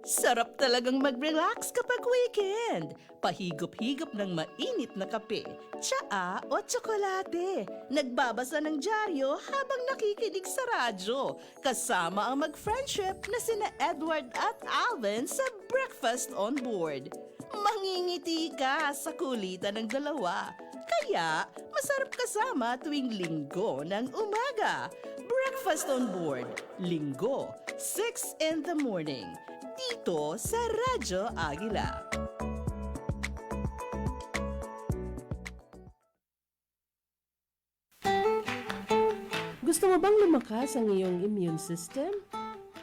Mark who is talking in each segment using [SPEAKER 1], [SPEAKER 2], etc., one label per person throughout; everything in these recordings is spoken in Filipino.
[SPEAKER 1] Sarap talagang mag-relax kapag weekend. Pahigop-higop ng mainit na kape, tsaa o tsokolate. Nagbabasa ng dyaryo habang nakikinig sa radyo. Kasama ang mag-friendship na sina Edward at Alvin sa Breakfast on Board. Mangingiti ka sa kulitan ng dalawa. Kaya, masarap kasama tuwing linggo ng umaga. Breakfast on Board, linggo, 6 in the morning. Dito sa Radyo Agila.
[SPEAKER 2] Gusto mo bang lumakas ang iyong immune system?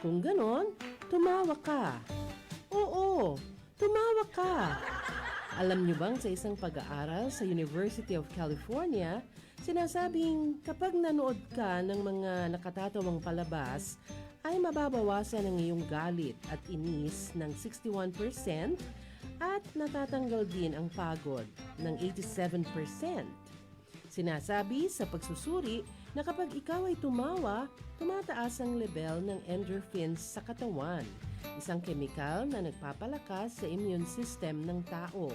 [SPEAKER 2] Kung ganon, tumawa ka. Oo, tumawa ka. Alam niyo bang sa isang pag-aaral sa University of California, sinasabing kapag nanood ka ng mga nakatatawang palabas, ay mababawasan ang iyong galit at inis ng 61% at natatanggal din ang pagod ng 87%. Sinasabi sa pagsusuri na kapag ikaw ay tumawa, tumataas ang level ng endorphins sa katawan, isang kemikal na nagpapalakas sa immune system ng tao.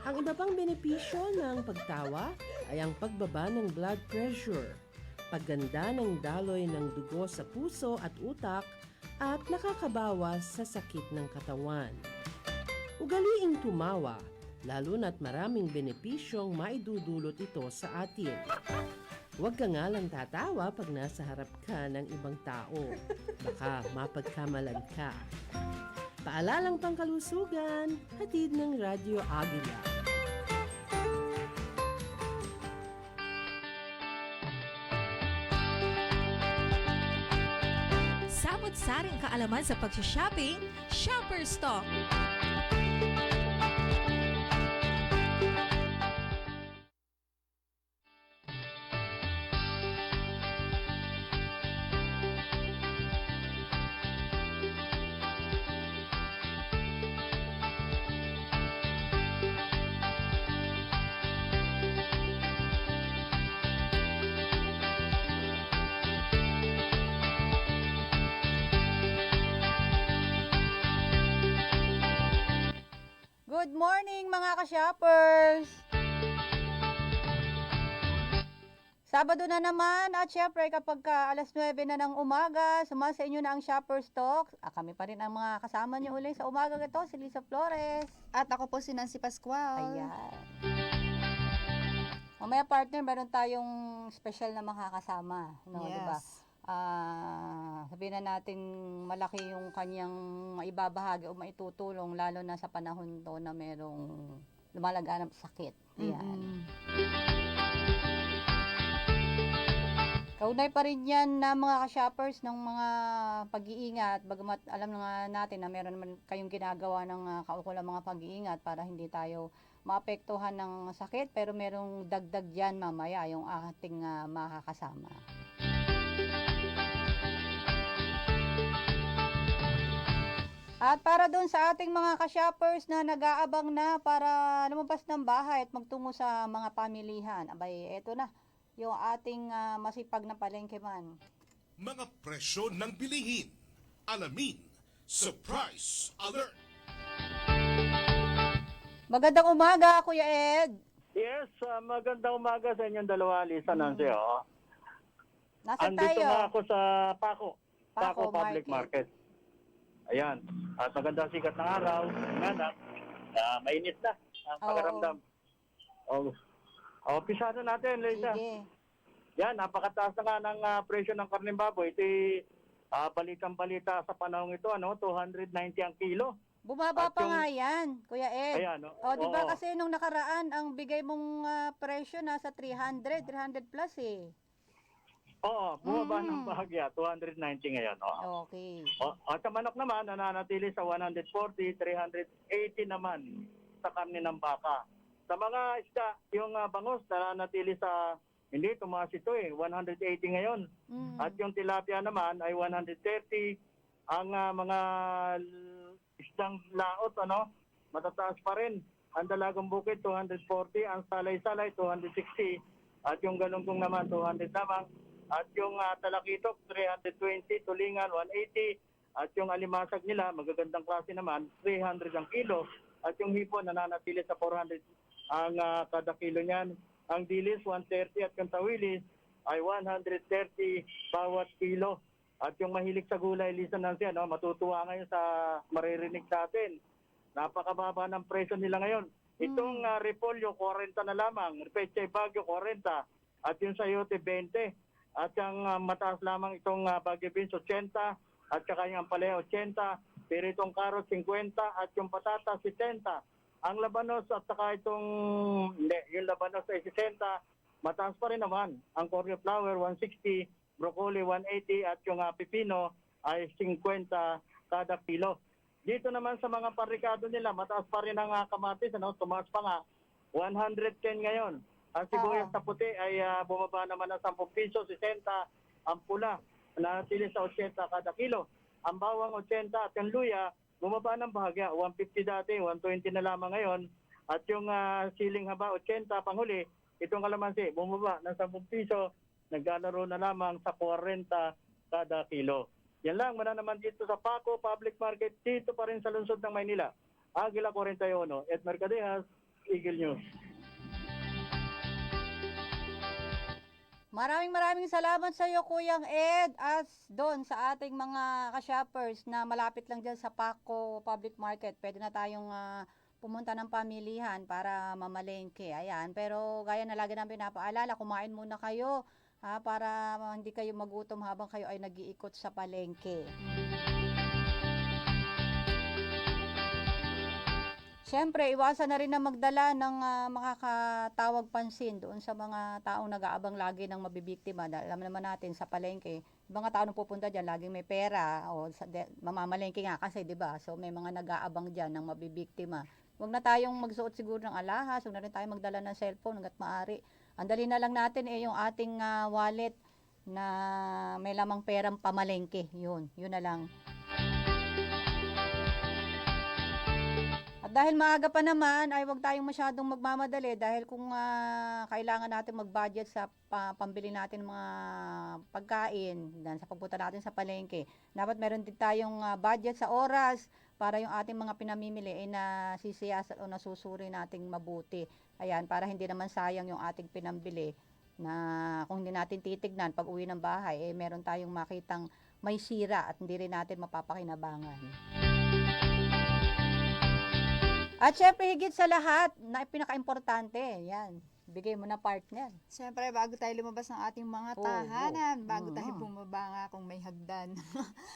[SPEAKER 2] Ang iba pang benepisyo ng pagtawa ay ang pagbaba ng blood pressure, pagganda ng daloy ng dugo sa puso at utak, at nakakabawas sa sakit ng katawan. Ugaliing tumawa, lalo na't maraming benepisyong maidudulot ito sa atin. Huwag ka nga lang tatawa pag nasa harap ka ng ibang tao. Baka mapagkamalan ka. Paalalang pangkalusugan, hatid ng Radyo Agila.
[SPEAKER 3] Samot-saring kaalaman sa pag-shopping, Shopper's Talk.
[SPEAKER 4] Good morning mga ka-shoppers! Sabado na naman at syempre kapag alas 9 na ng umaga, sumasa inyo na ang Shoppers Talk. Kami pa rin ang mga kasama nyo uli sa umaga ito, si Lisa Flores.
[SPEAKER 5] At ako po si Nancy Pascual.
[SPEAKER 4] Ayan. Mamaya partner, meron tayong special na makakasama. No,
[SPEAKER 5] Yes.
[SPEAKER 4] diba? Sabihin na natin malaki yung kanyang maibabahagi o maitutulong lalo na sa panahon to na merong lumalaganap sakit. Ayan. Kaunay pa rin yan na mga ka-shoppers ng mga pag-iingat. Bagamat alam nga natin na meron naman kayong ginagawa ng kaukulang mga pag-iingat para hindi tayo maapektuhan ng sakit. Pero merong dagdag dyan mamaya yung ating makakasama. At para doon sa ating mga ka-shoppers na nag-aabang na para lumabas ng bahay at magtungo sa mga pamilihan, abay, eto na, yung ating masipag na palengke man.
[SPEAKER 6] Mga presyo ng bilihin. Alamin. Surprise Alert!
[SPEAKER 4] Magandang umaga, Kuya Ed.
[SPEAKER 7] Yes, magandang umaga sa inyong dalawa, Lisa, Nancy.
[SPEAKER 4] Nasaan
[SPEAKER 7] Andito
[SPEAKER 4] tayo?
[SPEAKER 7] nga ako sa Paco
[SPEAKER 4] Paco
[SPEAKER 7] Public Market. Ayan, at magandang sikat ng araw. Nga mainit na ang pakiramdam. Pisado natin, Lisa.
[SPEAKER 4] Sige.
[SPEAKER 7] Yan, napakataas na nga ng presyo ng karneng baboy. Ito balitang-balita sa panahong ito, 290 ang kilo.
[SPEAKER 4] Bumaba
[SPEAKER 7] At
[SPEAKER 4] pa
[SPEAKER 7] yung-
[SPEAKER 4] nga yan, Kuya Ed.
[SPEAKER 7] Ayan,
[SPEAKER 4] O, di ba
[SPEAKER 7] oo.
[SPEAKER 4] kasi nung nakaraan, ang bigay mong presyo nasa 300 plus eh.
[SPEAKER 7] Oo, bumaba ng bahagya. 290 ngayon.
[SPEAKER 4] Okay.
[SPEAKER 7] At sa manok naman, nananatili sa 140, 380 naman sa karne ng baka. Sa mga isda, yung bangus, nananatili sa, hindi, tumaas ito 180 ngayon. At yung tilapia naman ay 130. Ang mga isdang laot, matataas pa rin. Ang dalagang bukid, 240. Ang salay-salay, 260. At yung galunggong naman, 200 naman. At yung talakitok, 320. Tulingan, 180. At yung alimasag nila, magagandang klase naman, 300 ang kilo. At yung hipon, nananatili sa 400 ang kada kilo niyan. Ang dilis, 130 at yung tawilis ay 130 bawat kilo. At yung mahilig sa gulay, Lisa Nancy, matutuwa ngayon sa maririnig sa atin. Napakababa ng presyo nila ngayon. Itong repolyo, 40 na lamang. Pechay Bagyo, 40. At yung sayote, 20. At yung mataas lamang itong Baguio beans, 80. At saka yung ampalaya, 80. Pero itong carrot, 50. At yung patata, 70. Ang labanos at saka yung labanos ay 60. Mataas pa rin naman. Ang cauliflower, 160. Broccoli, 180. At yung pipino ay 50 kada kilo. Dito naman sa mga parikado nila, mataas pa rin ang kamatis, tumaas pa nga, 110 ngayon. Ang sibuyas na puti ay bumaba naman ng 10 piso, 60 ang pula, nanatili sa 80 kada kilo. Ang bawang 80 at yung luya, bumaba ng bahagya, 150 dati, 120 na lamang ngayon. At yung siling haba, 80 panghuli, itong kalamansi, bumaba ng 10 piso, naglalaro na lamang sa 40 kada kilo. Yan lang, muna naman dito sa Paco Public Market, dito pa rin sa lungsod ng Maynila. Aguila 41, Ed Mercadejas, Eagle News.
[SPEAKER 4] Maraming salamat sa iyo, Kuyang Ed, at doon sa ating mga ka-shoppers na malapit lang dyan sa Paco Public Market. Pwede na tayong pumunta ng pamilihan para mamalengke. Ayan, pero gaya na lagi namin pinapaalala, kumain muna kayo para hindi kayo magutom habang kayo ay nag-iikot sa palengke. Siyempre, iwasan na rin na magdala ng makakatawag pansin doon sa mga taong nag-aabang lagi ng mabibiktima. Alam naman natin sa palengke, mga tao na pupunta dyan, laging may pera o mamamalengke nga kasi, di ba? So may mga nag-aabang dyan ng mabibiktima. Huwag na tayong magsuot siguro ng alahas, huwag na rin tayong magdala ng cellphone hanggat maaari. Ang dali na lang natin yung ating wallet na may lamang perang pamalengke. Yun na lang. At dahil maaga pa naman, ay huwag tayong masyadong magmamadali dahil kung kailangan natin mag-budget sa pambili natin mga pagkain sa pagpunta natin sa palengke, dapat meron din tayong budget sa oras para yung ating mga pinamimili ay nasisiyasat o nasusuri nating mabuti. Ayan, para hindi naman sayang yung ating pinambili na kung hindi natin titignan pag uwi ng bahay, meron tayong makitang may sira at hindi rin natin mapapakinabangan. At syempre, higit sa lahat, na pinaka-importante, yan, bigay mo na partner.
[SPEAKER 5] Siyempre, bago tayo lumabas ng ating mga tahanan, bago tayo bumaba nga kung may hagdan.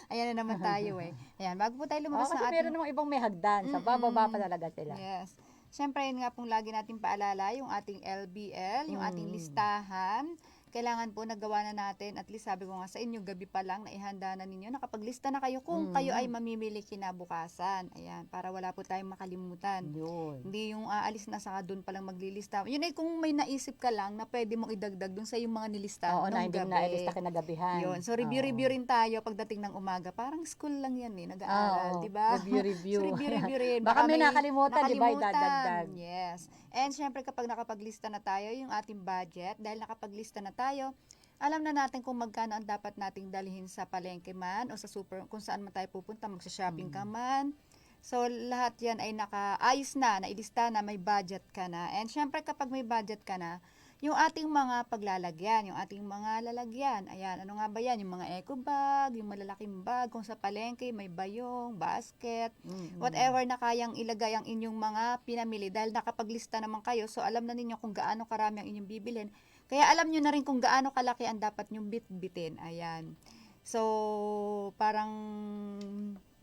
[SPEAKER 5] Ayan na naman tayo Ayan, bago po tayo lumabas ng
[SPEAKER 4] Kasi
[SPEAKER 5] ating...
[SPEAKER 4] meron namang ibang may hagdan, sa bababa pa talaga sila.
[SPEAKER 5] Yes. Siyempre, yun nga pong lagi natin paalala, yung ating LBL, yung ating listahan. Kailangan po nagawa na natin, at least sabi ko nga sa inyo, gabi pa lang, naihanda na ninyo, nakapaglista na kayo kung kayo ay mamimili kinabukasan. Ayan, para wala po tayong makalimutan.
[SPEAKER 4] Yun.
[SPEAKER 5] Hindi yung aalis na saka doon palang maglilista. Yun ay kung may naisip ka lang na pwede mong idagdag doon sa yung mga nilistahan
[SPEAKER 4] Oo, na
[SPEAKER 5] nung
[SPEAKER 4] hindi
[SPEAKER 5] gabi.
[SPEAKER 4] na-ilista kinagabihan.
[SPEAKER 5] Yun. So, review rin tayo pagdating ng umaga. Parang school lang yan nag-aaral, di ba?
[SPEAKER 4] Review.
[SPEAKER 5] So, review rin.
[SPEAKER 4] Baka may nakalimutan, di ba, idadagdag.
[SPEAKER 5] Yes. And syempre kapag nakapaglista na tayo, yung ating budget, dahil nakapaglista na tayo, alam na natin kung magkano ang dapat nating dalhin sa palengke man o sa super, kung saan man tayo pupunta, magsha-shopping ka man. So, lahat yan ay nakaayos na, nailista na, may budget ka na. And syempre kapag may budget ka na, yung ating mga paglalagyan, yung ating mga lalagyan, ayan, ano nga ba yan? Yung mga eco bag, yung malalaking bag, kung sa palengke, may bayong, basket, whatever na kayang ilagay ang inyong mga pinamili. Dahil nakapaglista naman kayo, so alam na ninyo kung gaano karami ang inyong bibilhin. Kaya alam nyo na rin kung gaano kalaki ang dapat nyong bitbitin. Ayan. So, parang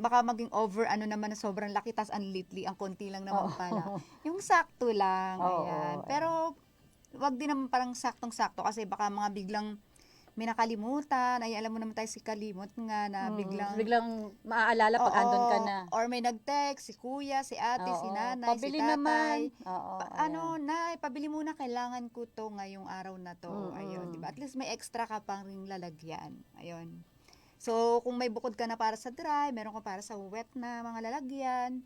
[SPEAKER 5] baka maging over, naman na sobrang laki, tas unlikely, ang konti lang naman pala. Yung sakto lang, ayan. Pero, wag din naman parang saktong-sakto kasi baka mga biglang may nakalimutan, ay alam mo naman tayo si kalimot nga na
[SPEAKER 4] Biglang maaalala pag andun ka na.
[SPEAKER 5] Or may nag-text, si kuya, si ate, si nanay,
[SPEAKER 4] Pabili
[SPEAKER 5] si tatay.
[SPEAKER 4] naman. Oo,
[SPEAKER 5] Nay, pabili muna, kailangan ko to ngayong araw na to. Ayun, diba? At least may extra ka pang ring lalagyan. Ayun. So, kung may bukod ka na para sa dry, meron ka para sa wet na mga lalagyan.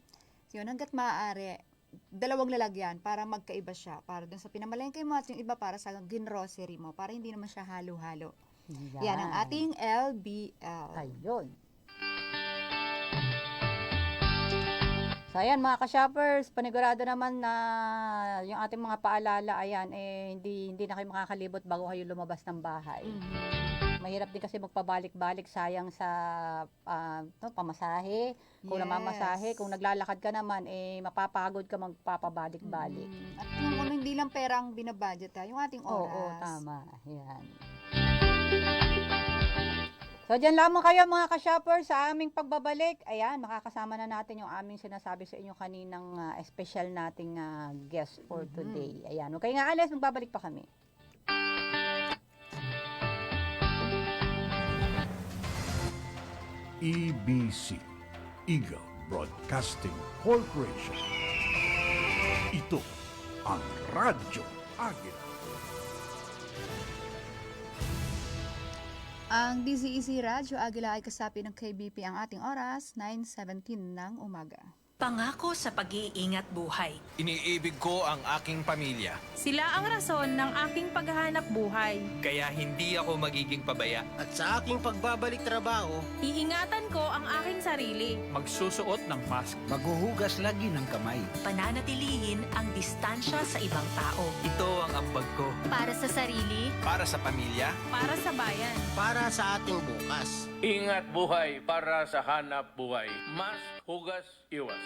[SPEAKER 5] So, yun, hanggat maaari, 2 lalagyan para magkaiba siya. Para dun sa pinamalengke mo at yung iba para sa ginrocery mo. Para hindi naman siya halo-halo. Yan ang ating LBL.
[SPEAKER 4] Ayun. So ayan mga ka-shoppers, panigurado naman na yung ating mga paalala, ayan, hindi na kayo makakalibot bago kayo lumabas ng bahay. Mahirap din kasi magpabalik-balik, sayang sa pamasahe. Kung namamasahe, kung naglalakad ka naman, mapapagod ka magpapabalik-balik.
[SPEAKER 5] At yung hindi lang pera ang binabudget yung ating oras.
[SPEAKER 4] Oo, tama. Yan. So, dyan lamang kayo mga ka-shopper sa aming pagbabalik. Ayan, makakasama na natin yung aming sinasabi sa inyo kaninang special nating guest for today. Ayan, huwag kayo nga alis, magbabalik pa kami.
[SPEAKER 8] EBC, Eagle Broadcasting Corporation. Ito ang Radyo Agila.
[SPEAKER 5] Ang DZEC Radyo Agila ay kasapi ng KBP ang ating oras, 9:17 ng umaga.
[SPEAKER 9] Pangako sa pag-iingat buhay.
[SPEAKER 10] Iniibig ko ang aking pamilya.
[SPEAKER 11] Sila ang rason ng aking paghahanap buhay.
[SPEAKER 10] Kaya hindi ako magiging pabaya.
[SPEAKER 12] At sa aking pagbabalik trabaho,
[SPEAKER 11] Iingatan ko ang aking sarili.
[SPEAKER 10] Magsusuot ng mask.
[SPEAKER 12] maghuhugas lagi ng kamay.
[SPEAKER 9] Pananatilihin ang distansya sa ibang tao.
[SPEAKER 10] Ito ang ambag ko.
[SPEAKER 11] Para sa sarili,
[SPEAKER 10] Para sa pamilya.
[SPEAKER 11] para sa bayan.
[SPEAKER 12] Para sa ating bukas.
[SPEAKER 13] Ingat buhay para sa hanap buhay. Mas hugas iwas.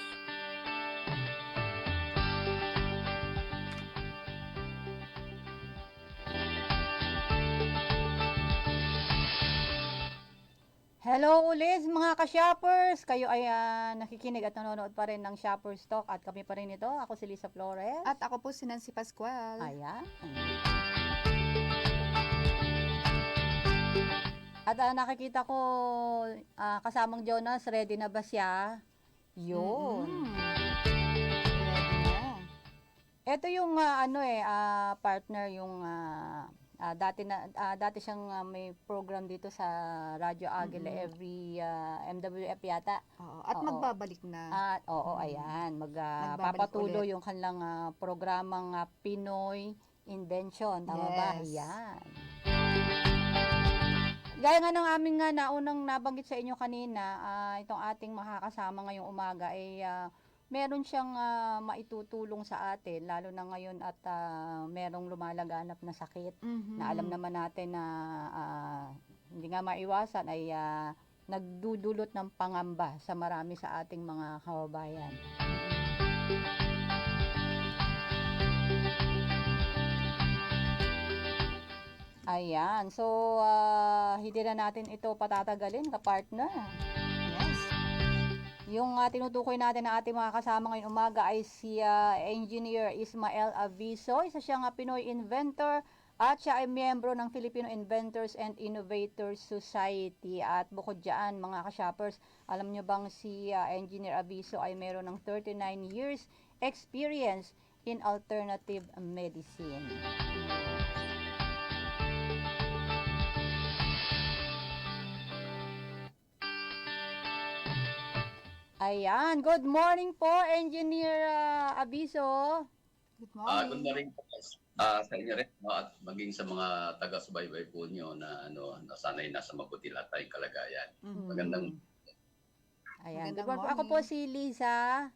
[SPEAKER 4] Hello ulit mga ka-shoppers! Kayo ay nakikinig at nanonood pa rin ng Shoppers Talk at kami pa rin ito. Ako si Lisa Flores.
[SPEAKER 5] At ako po si Nancy Pascual.
[SPEAKER 4] Ayan. At nakikita ko kasamang Jonas, ready na ba siya? Yun. Ito yung partner yung dati siyang may program dito sa Radyo Agila every MWF yata.
[SPEAKER 5] Oo, at
[SPEAKER 4] Oo.
[SPEAKER 5] magbabalik na.
[SPEAKER 4] At ayan, magpapatuloy yung kanilang programang Pinoy Invention. Tama ba?
[SPEAKER 5] Yes.
[SPEAKER 4] Ayan. Gaya nga ng aming naunang nabanggit sa inyo kanina, itong ating makakasama ngayong umaga ay meron siyang maitutulong sa atin, lalo na ngayon at merong lumalaganap na sakit na alam naman natin na hindi nga maiwasan ay nagdudulot ng pangamba sa marami sa ating mga kababayan. Ayan, so hindi na natin ito patatagalin, kapartner.
[SPEAKER 5] Yes.
[SPEAKER 4] Yung tinutukoy natin na ating mga kasama ngayong umaga ay si Engineer Ismael Aviso. Isa siyang Pinoy inventor at siya ay miyembro ng Filipino Inventors and Innovators Society. At bukod dyan, mga ka-shoppers, alam nyo bang si Engineer Aviso ay meron ng 39 years experience in alternative medicine. Ayan, good morning po, Engineer Abiso.
[SPEAKER 5] Good morning.
[SPEAKER 14] Good morning po sa inyo rin, at maging sa mga taga-subaybay po nyo na nasanay nasa mabuti lahat tayong kalagayan. Magandang
[SPEAKER 4] Ayan,
[SPEAKER 5] Magandang
[SPEAKER 4] good morning. Ako po si Lisa.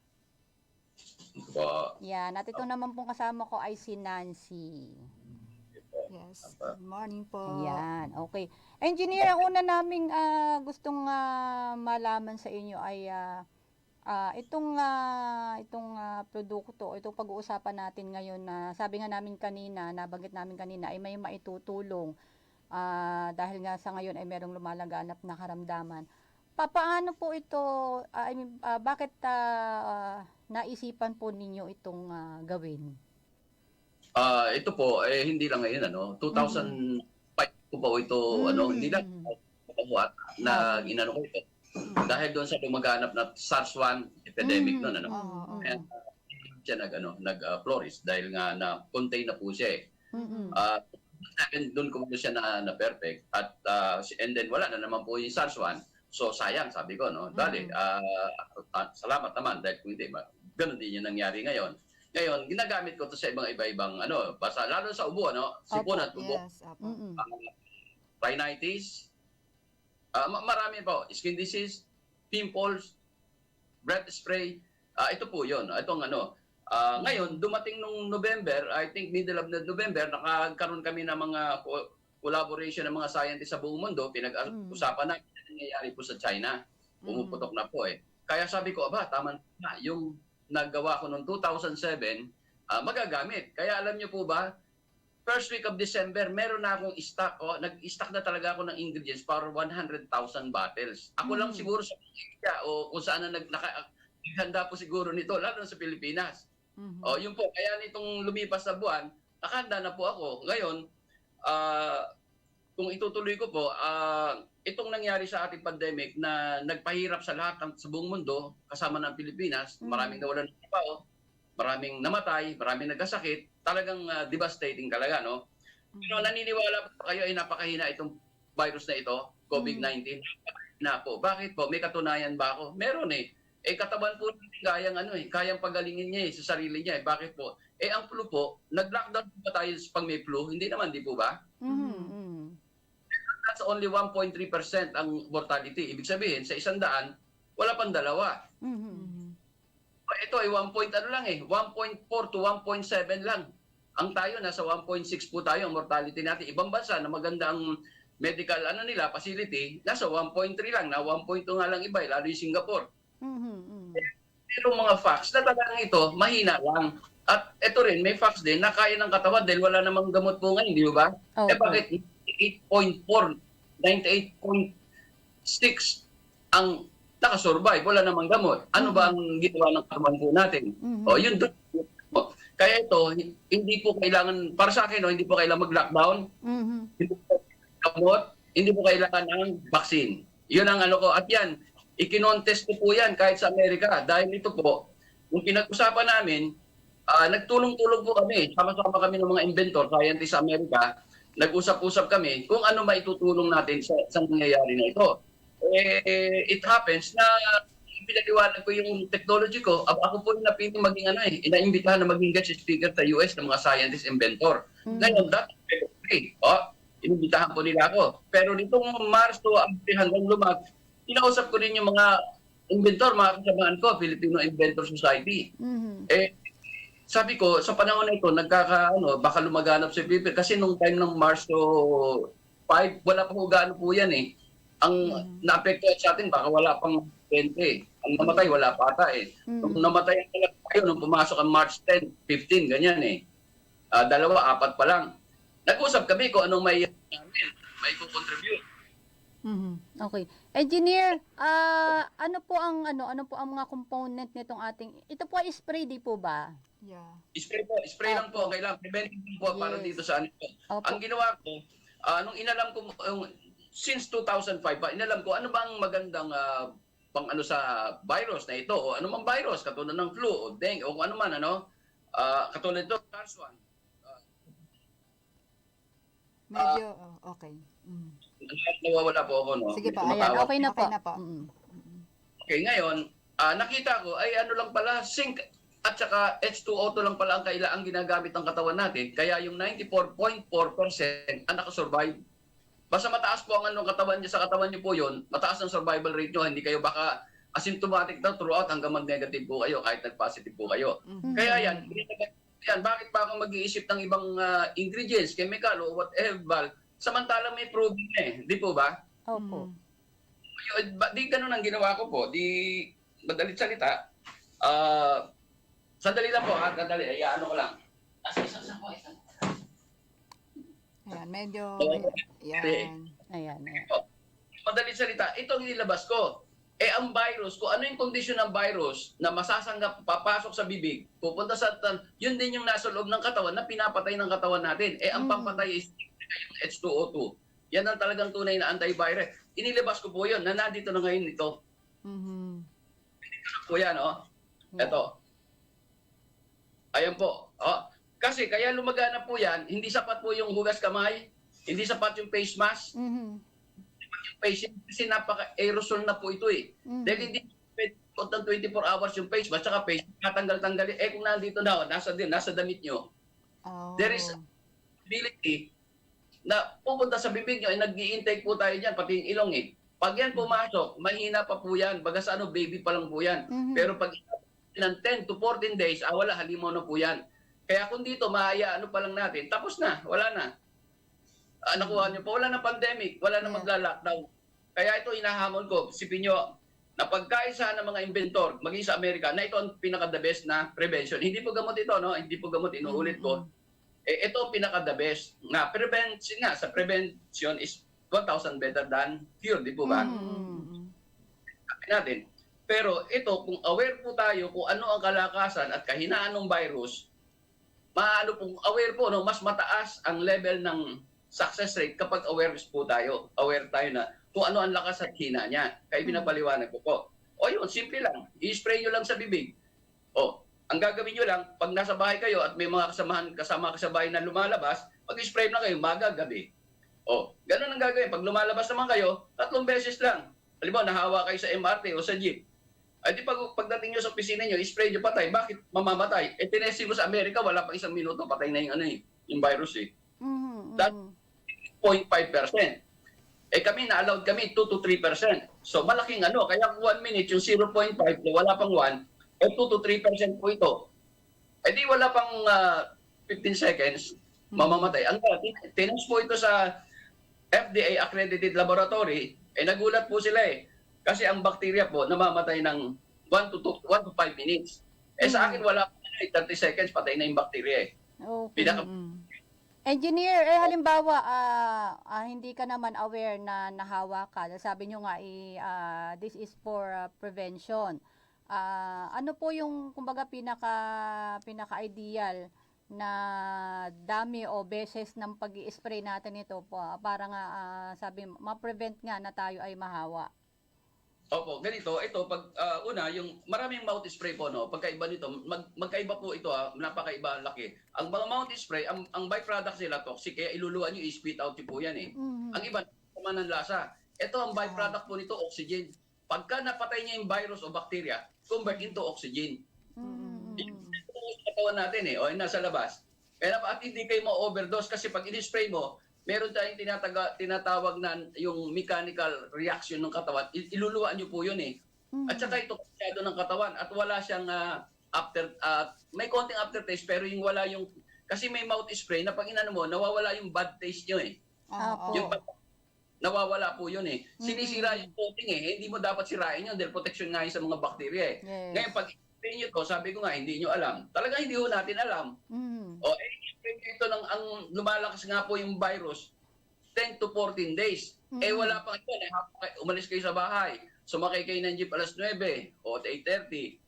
[SPEAKER 14] po.
[SPEAKER 4] Yan, at ito naman pong kasama ko ay si Nancy.
[SPEAKER 5] Yes. Good morning po.
[SPEAKER 4] Ayan, okay. Engineer, ang una naming gustong malaman sa inyo ay itong produkto, itong pag-uusapan natin ngayon na sabi nga namin kanina, nabanggit namin kanina ay may maitutulong dahil nga sa ngayon ay merong lumalaganap na karamdaman. Paano po ito, bakit naisipan po ninyo itong gawin?
[SPEAKER 14] Ito po, hindi lang ngayon, 2005 po po ito, hindi lang na ginano ko ito. Dahil doon sa lumaganap na SARS-1 epidemic noon, kaya siya nag-flourish dahil nga na-contain na po siya doon ko siya na perfect at and then wala na naman po yung SARS-1. So sayang, sabi ko, dali, salamat naman dahil kung hindi, ganun din yung nangyari ngayon. Ngayon, ginagamit ko to sa iba-ibang basta lalo sa ubo, sipon at ubo.
[SPEAKER 5] Yes,
[SPEAKER 14] Rhinitis, marami po, skin disease, pimples, breath spray, Ito po yun. Itong ano. Ngayon, dumating nung November, I think middle of November, nakakaroon kami ng mga collaboration ng mga scientists sa buong mundo. Pinag-usapan na nangyayari po sa China. Pumuputok na po eh. Kaya sabi ko, tama na. Yung nagawa ko noong 2007, magagamit. Kaya alam niyo po ba, first week of December, meron na akong stock. Nag-stock na talaga ako ng ingredients para 100,000 bottles. Ako lang siguro sa India o kung saan na naghanda po siguro nito, lalo na sa Pilipinas. Yun po, kaya nitong lumipas na buwan, nakahanda na po ako. Ngayon, kung itutuloy ko po, itong nangyari sa ating pandemic na nagpahirap sa lahat sa buong mundo, kasama ng Pilipinas, maraming nawalan ng trabaho, maraming namatay, maraming nagkasakit, talagang devastating talaga, no? Pero naniniwala po kayo ay napakahina itong virus na ito, COVID-19. Na po. Bakit po? May katunayan ba ako? Meron eh. Katawan po kayang pagalingin niya sa sarili niya. Bakit po? Ang flu po, nag-lockdown po ba tayo pag may flu? Hindi naman, di po ba? That's only 1.3% ang mortality. Ibig sabihin, sa 100, wala pang 2. Ito ay 1.4 to 1.7 lang. Ang tayo, nasa 1.6 po tayo ang mortality natin. Ibang bansa na maganda ang medical facility, nasa 1.3 lang. Na 1.2 nga lang iba, lalo yung Singapore. Pero mga facts na talagang ito, mahina lang. At ito rin, may facts din na kaya ng katawan dahil wala namang gamot po ngayon, di ba? Bakit 98.4, 98.6 ang nakasurvive, wala namang gamot. Ano ba ang ginawa ng katawan po natin? Yun doon. Kaya ito, hindi po kailangan, para sa akin, hindi po kailangan mag-lockdown, hindi po kailangan gamot, hindi po kailangan ng vaccine. Yun ang ano ko. At yan, ikinontest ko po yan kahit sa Amerika. Dahil ito po, kung pinag-usapan namin, nagtulong-tulong po kami. Sama-sama kami ng mga inventor, scientists sa Amerika. Nag-usap-usap kami kung ano maitutulong natin sa nangyayari na ito. It happens na pinaliwanag ko yung technology ko. Ako po yung napiling maging inaimbitahan na maging guest speaker sa US ng mga scientist inventor. Ngayon, that's okay. Inimbitahan po nila ako. Pero nitong Marso, hanggang lumag, inausap ko rin yung mga inventor, mga kasamaan ko, Filipino Inventor Society. Sabi ko, sa panahon na ito, baka lumaganap si Piper. Kasi nung time ng Marso 5, wala pa po gaano po yan eh. Ang na-apektuhan sa atin, baka wala pang 20. Ang namatay, wala pa ata eh. Nung namatay ang talaga tayo, nung pumasok ang March 10, 15, ganyan eh. 2, 4 pa lang. Nag-usap kami kung anong may contribute.
[SPEAKER 4] Okay. Engineer, ano po ang mga component nitong ating, ito po ay spray, di po ba?
[SPEAKER 5] Yeah.
[SPEAKER 14] Spray lang po, kailangan preventive po para dito sa ano. Ang ginawa ko, nung inalam ko, since 2005 pa, inalam ko ano bang magandang pang sa virus na ito o ano mang virus katulad ng flu o dengue o kung ano man katulad ito SARS-1.
[SPEAKER 5] Medyo okay.
[SPEAKER 14] Nawawala po ako, no?
[SPEAKER 5] Sige pa,
[SPEAKER 4] ayan, okay na po.
[SPEAKER 14] Okay, ngayon, nakita ko ay ano lang pala, zinc at saka H2O2 lang pala ang ginagamit ng katawan natin. Kaya yung 94.4% ang nakasurvive. Basta mataas po ang katawan niya sa katawan niyo po yun, mataas ang survival rate niyo, hindi kayo baka asymptomatic na throughout hanggang mag-negative po kayo kahit nag-positive po kayo. Kaya yan, bakit pa ako mag-iisip ng ibang ingredients, chemical o whatever, samantalang may proven di po ba?
[SPEAKER 4] Opo.
[SPEAKER 14] Di ganun ang ginawa ko po, di madalit salita, sandali lang po, sandali, ano ko lang.
[SPEAKER 5] Ayan, medyo,
[SPEAKER 4] Ayan.
[SPEAKER 14] Madalit salita, ito ang nilabas ko. Ang virus, kung ano yung kondisyon ng virus na masasanggap, papasok sa bibig, pupunta sa yun din yung nasa loob ng katawan na pinapatay ng katawan natin. Ang pampatay is yung H2O2. Yan ang talagang tunay na antivirus. Inilabas ko po yun, na nandito na ngayon ito. Dito na po yan, Ito. Ayan po. Kasi kaya lumagana po yan, hindi sapat po yung hugas kamay, hindi sapat yung face mask, yung patient, kasi napaka-aerosol na po ito eh. Dahil hindi pwede 24 hours yung face mask, saka face, katanggal-tanggalin. Kung nandito na, nasa damit nyo, there is a possibility na pupunta sa bibig nyo, nag-i-intake po tayo dyan, pati yung ilong eh. Pag yan pumasok, mahina pa po yan. Baga sa baby pa lang po yan. Pero pag ng 10 to 14 days, wala, halimaw na po yan. Kaya kung dito, ano pa lang natin, tapos na, wala na. Nakuha niyo po, wala na pandemic, wala na magla-lockdown. Kaya ito, inahamon ko, sipin nyo, na pagkaisa ng mga inventor, maging sa Amerika, na ito ang pinaka-the best na prevention. Hindi po gamot ito, no? Hindi po gamot, inuulit ko. Ito ang pinaka-the best na prevention nga. Sa prevention is 1,000 better than cure, di po ba? Sabi natin. Pero ito, kung aware po tayo kung ano ang kalakasan at kahinaan ng virus, kung aware po, no, mas mataas ang level ng success rate kapag awareness po tayo. Aware tayo na kung ano ang lakas at hina niya. Kaya pinapaliwanag ko po. O yun, simple lang. I-spray nyo lang sa bibig. O, ang gagawin nyo lang, pag nasa bahay kayo at may mga kasama-kasabahay na lumalabas, mag-spray na kayo, maga, gabi. O, ganun ang gagawin. Pag lumalabas naman kayo, 3 beses lang. Halimbawa, nahawa kayo sa MRT o sa jeep. Ay di pagdating nyo sa opisina nyo, i-spray nyo patay. Bakit mamamatay? Tinesin mo sa Amerika, wala pang 1 minuto, patay na yung virus eh. That's 0.5%. Kami, na-allowed kami 2 to 3%. So malaking kaya 1 minute, yung 0.5, wala pang 1, 2 to 3% po ito. Di wala pang 15 seconds, mamamatay. Ang tinest po ito sa FDA accredited laboratory, nagulat po sila Kasi ang bakterya po, namamatay ng 1 to 5 minutes. Sa akin, wala pa 30 seconds, patay na yung bakterya
[SPEAKER 4] Okay. Engineer, halimbawa, hindi ka naman aware na nahawa ka. Sabi nyo nga, this is for prevention. Ano po yung, kumbaga, pinaka-ideal na dami o beses ng pag-i-spray natin ito po, para nga, ma-prevent nga na tayo ay mahawa?
[SPEAKER 14] Opo, ganito. Ito, una, yung maraming mouth spray po, no? Pagkaiba nito, magkaiba po ito, napakaiba ang laki. Ang mga mouth spray, ang byproduct nila toxic, kaya iluluan nyo, i-spit out nyo po yan Ang iba, naman ang lasa. Ito, ang byproduct po nito, oxygen. Pagka napatay niya yung virus o bacteria, convert into oxygen. Ito sa katawan natin o nasa labas. Kaya at hindi kayo ma-overdose kasi pag in-spray mo, meron tayong tinatawag na yung mechanical reaction ng katawan. Iluluan nyo po yun At saka ito kasyado ng katawan at wala siyang may konting aftertaste pero yung wala yung, kasi may mouth spray na pag inano mo, nawawala yung bad taste nyo Yung nawawala po yun Sinisira yung coating Hindi mo dapat sirain yun dahil protection nga yun sa mga bakterya Ngayon pag i-spray nyo to, sabi ko nga, hindi nyo alam. Talaga hindi ho natin alam. Ito lang ang lumalakas nga po yung virus 10 to 14 days. Wala pang ito. Umalis kayo sa bahay. Sumakay kayo ng jeep alas 9 o 8:30.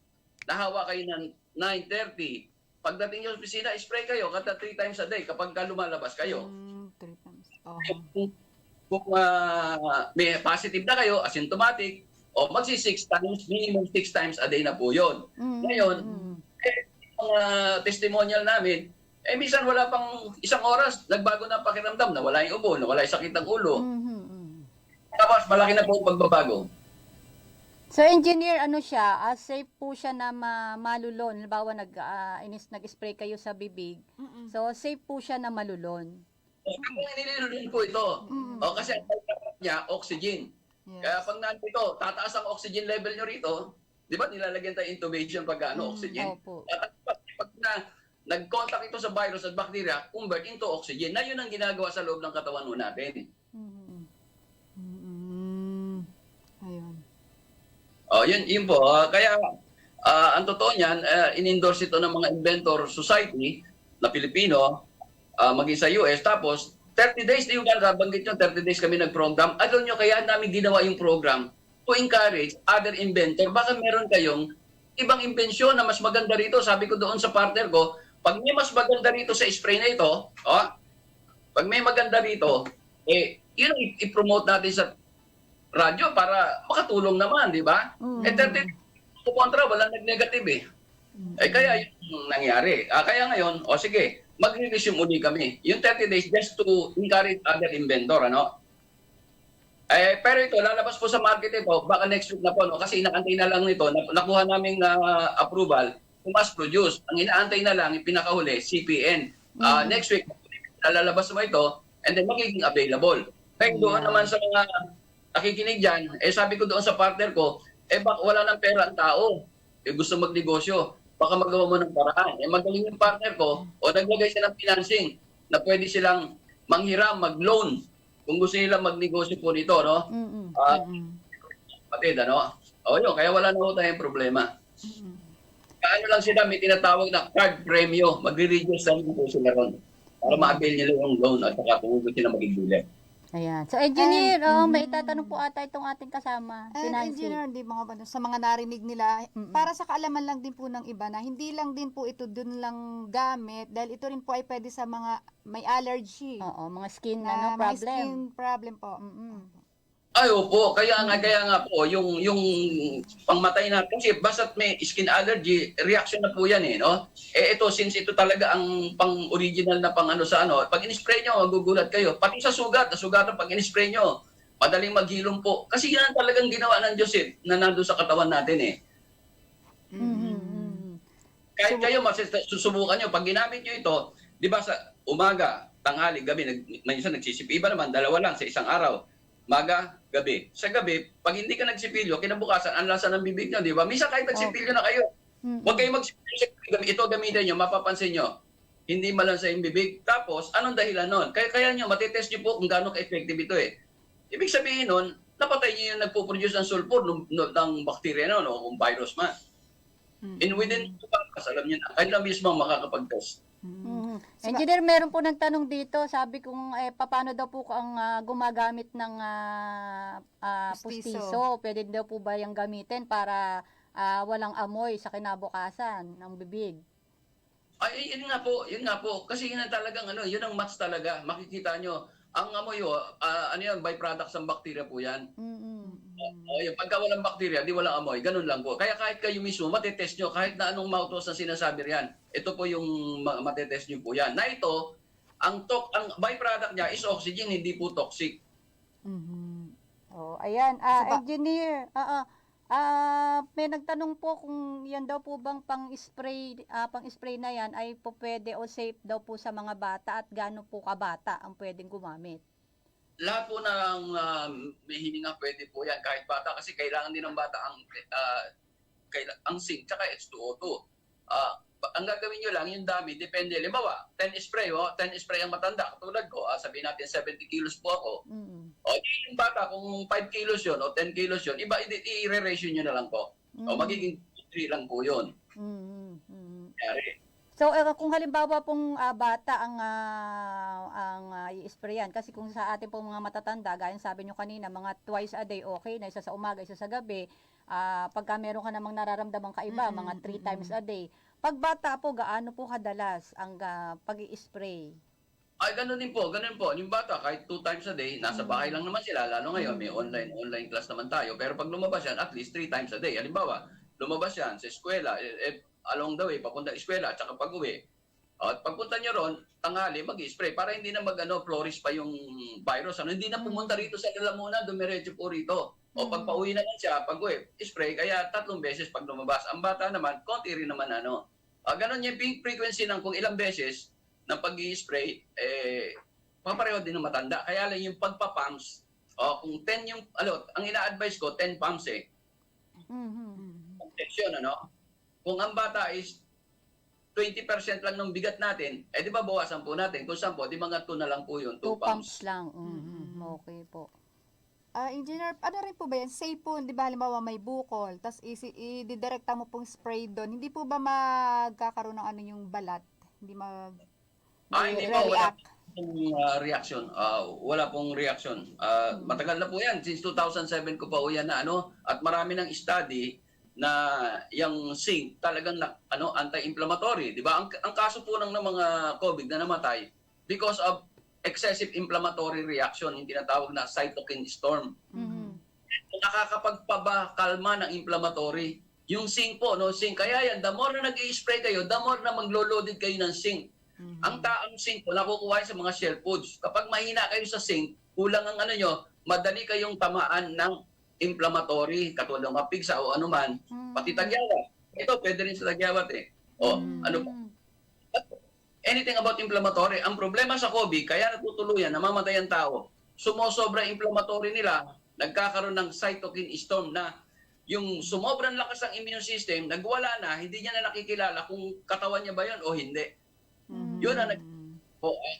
[SPEAKER 14] Nahawa kayo ng 9:30. Pagdating nyo sa opisina, spray kayo kada 3 times a day kapag lumalabas kayo.
[SPEAKER 5] 3 times.
[SPEAKER 14] Kung may positive na kayo, asymptomatic, o magsi 6 times, minimum 6 times a day na po yun. Ngayon, mga testimonial namin, minsan wala pang 1 oras, nagbago na pakiramdam, nawala yung ubo, nawala yung sakit ng ulo. Tapos, malaki na po ang pagbabago.
[SPEAKER 4] So, engineer, safe po siya na malulon. Halimbawa, nag-spray kayo sa bibig. So, safe po siya na malulon.
[SPEAKER 14] Nililulun po ito. Kasi ang pagkakat niya, oxygen. Kaya pag nandito, tataas ang oxygen level nyo rito, di ba nilalagyan tayo intubation pag oxygen? Pag nag-contact ito sa virus at bacteria, convert into oxygen. Na yun ang ginagawa sa loob ng katawan mo natin. Ayun. Yun po. Kaya, ang totoo niyan, in-endorse ito ng mga inventor society na Pilipino, maging sa US. Tapos, 30 days, yung banggit nyo, 30 days kami nag-program. Alam nyo, kaya namin ginawa yung program to encourage other inventor. Baka meron kayong ibang imbensyon na mas maganda rito. Sabi ko doon sa partner ko, pag may mas maganda rito sa spray na ito, pag may maganda rito, yun i-promote natin sa radyo para makatulong naman, di ba? 30 kontra, walang nag-negative kaya yung nangyari. Kaya ngayon, sige, mag-resume uli kami. Yung 30 days just to encourage other inventor, pero ito, lalabas po sa market ito, baka next week na po, kasi inaantay na lang nito, nakuha namin approval to mass produce. Ang inaantay na lang, yung pinakahuli, CPN. Next week, lalabas mo ito, and then magiging available. Kaya doon naman sa mga nakikinig dyan, sabi ko doon sa partner ko, baka wala ng pera ang tao. gusto magnegosyo, baka magawa mo ng paraan. Magaling yung partner ko, o naglagay sila ng financing na pwede silang manghiram, mag-loan, kung gusto nila magnegosyo po nito, no? Patid, ano? O yun, kaya wala na ho tayong problema. Kaano lang sila, may tinatawag na card premium, magre-reduce lang po sila ron para ma-avail nila yung loan at saka kung gusto nila maging dealer.
[SPEAKER 4] Ayan. So, engineer, may itatanong po ata itong ating kasama, si Nancy.
[SPEAKER 5] Engineer, di mga ba, sa mga narinig nila, para sa kaalaman lang din po ng iba na hindi lang din po ito dun lang gamit dahil ito rin po ay pwede sa mga may allergy.
[SPEAKER 4] Oo, mga skin
[SPEAKER 5] na
[SPEAKER 4] problem.
[SPEAKER 5] Mga skin problem po.
[SPEAKER 14] Ay, opo. Kaya nga po, yung pangmatay na, kasi basta't may skin allergy, reaction na po yan eh, no? Ito, since ito talaga ang pang-original na pang ano sa ano, pag in-spray nyo, magugulat kayo. Pati sa sugat pag in-spray nyo, madaling maghilom po. Kasi yan talagang ginawa ng Diyos eh, na nandun sa katawan natin eh. Kahit kayo, susubukan nyo, pag ginamit nyo ito, di ba sa umaga, tanghali, gabi, minsan nagsisipi, iba naman, 2 lang sa isang araw. Maga, gabi. Sa gabi, pag hindi ka nagsipilyo, kinabukasan, ang lasa ng bibig nyo, di ba? Minsan kahit nagsipilyo na kayo. Huwag kayong magsipilyo sa gabi. Ito gamitin nyo, mapapansin nyo. Hindi malansa yung bibig. Tapos, anong dahilan nun? Kaya nyo, matitest nyo po kung gaano ka-effective ito eh. Ibig sabihin nun, napatay nyo yung nagpo-produce ng sulfur ng bacteria no, kung virus man. And within 2 hours, alam nyo na, kayo lang mismo makakapag-test.
[SPEAKER 4] Engineer, meron po nagtanong dito, sabi kung paano daw po ang gumagamit ng pustiso. Pwede daw po ba yung gamitin para walang amoy sa kinabukasan ng bibig?
[SPEAKER 14] Ay, yun nga po. Kasi yun ang talagang yun ang match talaga. Makikita nyo, ang amoy byproducts ng bacteria po yan. Yung pagka walang bacteria, di walang amoy. Ganun lang po. Kaya kahit kayo mismo, matetest nyo, kahit na anong mouthwash na sinasabi riyan, ito po yung matetest nyo po yan. Na ito, ang byproduct niya is oxygen, hindi po toxic.
[SPEAKER 4] Oh, ayan. Engineer, may nagtanong po kung yan daw po bang pang-spray na yan ay po pwede o safe daw po sa mga bata at gaano po kabata ang pwedeng gumamit?
[SPEAKER 14] Lahat po ng may hininga pwede po yan kahit bata kasi kailangan din ng bata ang zinc tsaka H2O2. Ang gagawin nyo lang, yung dami, depende. Limbawa, 10 spray ang matanda. Katulad ko, sabihin natin 70 kilos po ako. O yung bata, kung 5 kilos yun o 10 kilos yun, i-re-ratio nyo na lang po. O magiging 3 lang po yun.
[SPEAKER 4] So, kung halimbawa pong bata ang i-sprayan, kasi kung sa atin pong mga matatanda, gaya sabi nyo kanina, mga twice a day, okay na, isa sa umaga, isa sa gabi, pagka meron ka namang nararamdamang kaiba, mga 3 times a day. Pag bata po, gaano po kadalas ang pag-i-spray?
[SPEAKER 14] Ay, ganun din po. Yung bata, kahit 2 times a day, nasa bahay lang naman sila, lalo ngayon, may online class naman tayo, pero pag lumabas yan, at least 3 times a day. Halimbawa, lumabas yan sa eskwela, along the way, papunta eskwela at saka pag-uwi. At pagpunta nyo ron, tanghali, mag-spray para hindi na flourish pa yung virus. Hindi na pumunta rito sa lalamunan, dumiretso po rito. O pag pauwi naman siya, pag-uwi, spray, kaya 3 beses pag lumabas. Ang bata naman, konti rin naman ganon yung frequency ng kung ilang beses ng pag-i-spray, papareho din ng matanda. Kaya lang yung pagpa-pumps, kung 10 yung, ang ina-advise ko, 10 pumps protection, Kung ang bata is 20% lang ng bigat natin, di ba bawasan po natin? Kung 10, di mga 2 na lang po yun, 2 pumps.
[SPEAKER 4] lang. Okay po.
[SPEAKER 5] Engineer, ano rin po ba yan? Say po, di ba halimbawa may bukol, tapos i-direkta mo pong spray doon. Hindi po ba magkakaroon ng yung balat? Hindi
[SPEAKER 14] hindi po, wala pong reaction. Wala pong reaction. Matagal na po yan. Since 2007 ko pa po yan na at marami ng study na yung zinc talagang anti-inflammatory, di ba? Ang kaso po ng mga COVID na namatay because of excessive inflammatory reaction, yung tinatawag na cytokine storm. Nakakapagpabakalma ng inflammatory. Yung zinc po, zinc. Kaya yan, the more na nag-i-spray kayo, the more na maglo-loaded kayo ng zinc. Ang taong zinc po, nakukuha sa mga shell foods. Kapag mahina kayo sa zinc, kulang ang madali kayong tamaan ng inflammatory, katulad ng mga pigsa o anuman, pati tagyawat. Ito, pwede rin sa tagyawat anything about inflammatory. Ang problema sa COVID, kaya natutuluyan, namamatay ang tao, sumosobra inflammatory nila, nagkakaroon ng cytokine storm na yung sumobrang lakas ng immune system, nagwala na, hindi niya na nakikilala kung katawan niya ba yun o hindi. Yun ang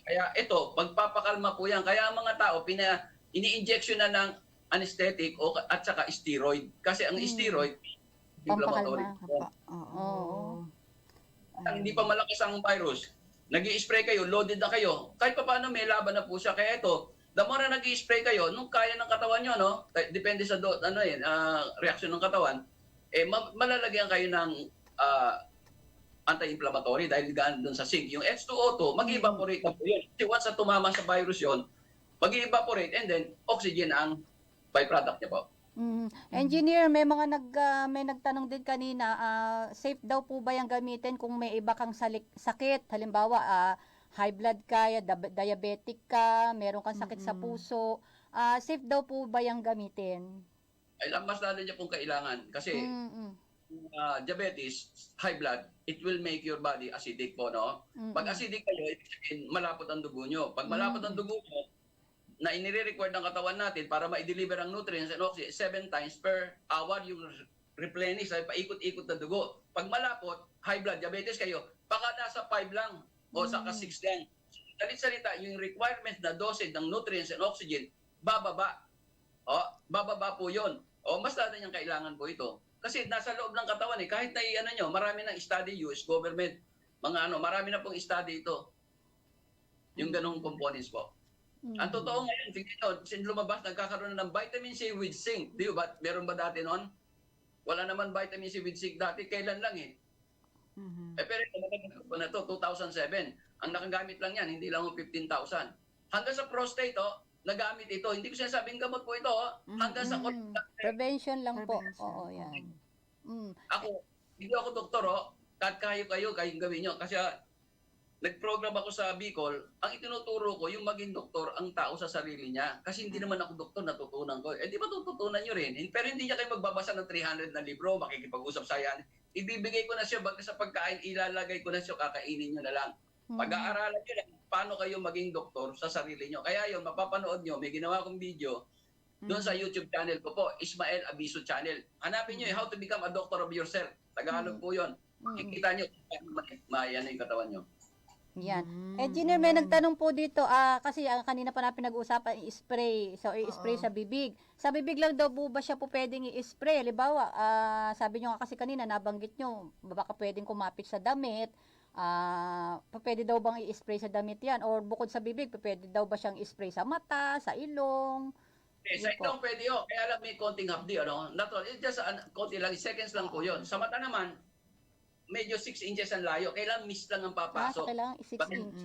[SPEAKER 14] kaya ito, pagpapakalma po yan. Kaya ang mga tao, ini-injection na ng anesthetic at saka steroid. Kasi ang steroid, inflammatory.
[SPEAKER 4] Oo.
[SPEAKER 14] Ang hindi pa malakas ang virus, nag-i-spray kayo, loaded na kayo, kahit pa paano may laban na po siya. Kaya ito, the more na nag-i-spray kayo, nung kaya ng katawan nyo, no? Depende sa reaksyon ng katawan, malalagyan kayo ng anti-inflammatory dahil gaan doon sa zinc. Yung H2O2, mag-evaporate na po yun. Kasi once na tumama sa virus yun, mag-evaporate and then oxygen ang byproduct niya po.
[SPEAKER 4] Engineer, may nagtanong din kanina, safe daw po ba yung gamitin kung may iba kang sakit? Halimbawa, high blood ka, diabetic ka, meron kang sakit sa puso. Safe daw po ba yung gamitin?
[SPEAKER 14] Ay lang, mas lalo niya pong kailangan. Kasi diabetes, high blood, it will make your body acidic po, no? Pag acidic kayo, ibig sabihin, malapot ang dugo nyo. Pag malapot ang dugo nyo, na inire-record ng katawan natin para ma-deliver ang nutrients and oxygen 7 times per hour yung replenish, ay paikot-ikot na dugo. Pag malapot, high blood, diabetes kayo, baka nasa 5 lang o saka 6 lang. Salit-salita, yung requirement na dosage ng nutrients and oxygen, bababa. Bababa po yun. Mas lalo niyang kailangan po ito. Kasi nasa loob ng katawan kahit na nyo, marami ng study, US government, marami na pong study ito. Yung ganong components po. Ang totoo ngayon, tingnan nyo, since lumabas, nagkakaroon na ng vitamin C with zinc. Di ba? Meron ba dati noon? Wala naman vitamin C with zinc dati. Kailan lang pero ito na to, 2007. Ang nakagamit lang yan, hindi lang 15,000. Hanggang sa prostate, nagamit ito. Hindi ko sinasabing gamot po ito. Hanggang sa
[SPEAKER 4] prevention lang po. Oo, yan.
[SPEAKER 14] Hindi ako doktor, kahit kayong gawin nyo. Kasi nag-program ako sa Bicol, ang itinuturo ko, yung maging doktor, ang tao sa sarili niya. Kasi hindi naman ako doktor, natutunan ko. Di ba tututunan nyo rin? Pero hindi niya kayo magbabasa ng 300 na libro, makikipag-usap sa yan. Ibibigay ko na siya, baga sa pagkain, ilalagay ko na siya, kakainin nyo na lang. Pag-aaralan nyo lang, paano kayo maging doktor sa sarili nyo. Kaya yun, mapapanood nyo, may ginawa kong video, doon sa YouTube channel ko po, Ismael Abiso Channel. Hanapin nyo How to Become a Doctor of Yourself. Tagalog po yun. Makikita nyo, mayan yung katawan nyo.
[SPEAKER 4] Yan. Engineer, may nagtanong po dito, kasi kanina pa na pinag-uusapan, i-spray. So, i-spray sa bibig. Sa bibig lang daw po ba siya po pwedeng i-spray? Halimbawa, sabi nyo nga kasi kanina, nabanggit nyo, baka pwedeng kumapit sa damit. Pwede daw bang i-spray sa damit yan? Or bukod sa bibig, pwede daw ba siyang i-spray sa mata, sa ilong?
[SPEAKER 14] Sa ilong pwede yun. Kaya lang may konting hapdi, Natural, it's just konti lang, seconds lang po yun. Sa mata naman, medyo 6 inches ang layo. Kailangan mist lang ang papasok.
[SPEAKER 4] Kailangan 6 inches.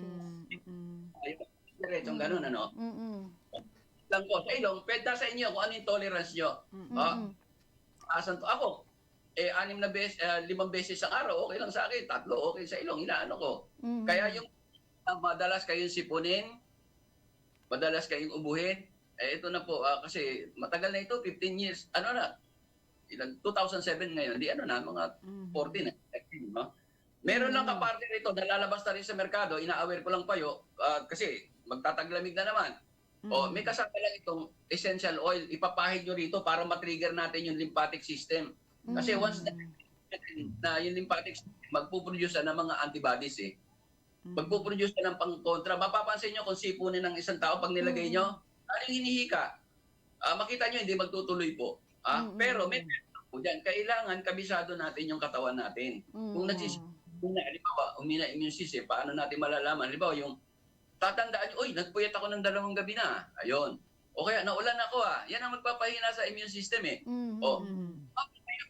[SPEAKER 14] Diretsong ganun, lang po. Sa ilong, pwede sa inyo kung ano yung tolerance nyo. Asan to? Ako, 5 beses sa araw, okay lang sa akin. 3, okay sa ilong, inaano ko. Kaya yung madalas kayong sipunin, madalas kayong ubuhin, ito na po, kasi matagal na ito, 15 years, 2007 ngayon, mga 14 na. Meron lang kaparte rito, nalalabas na rin sa merkado, ina-aware ko lang payo, kasi magtataglamig na naman. May kasama lang itong essential oil, ipapahid nyo rito para matrigger natin yung lymphatic system. Kasi once na yung lymphatic system, magpuproduce na ng mga antibodies Magpuproduce na ng pang-kontra. Mapapansin nyo kung sipunin ng isang tao pag nilagay nyo, yung hinihika, makita nyo hindi magtutuloy po. Pero may po dyan, kailangan kabisado natin yung katawan natin. Kung halimbawa, umina immune system, paano natin malalaman? Halimbawa, yung tatandaan nyo, nagpuyat ako ng 2 gabi na. Ayun. O kaya, naulan ako Yan ang magpapahina sa immune system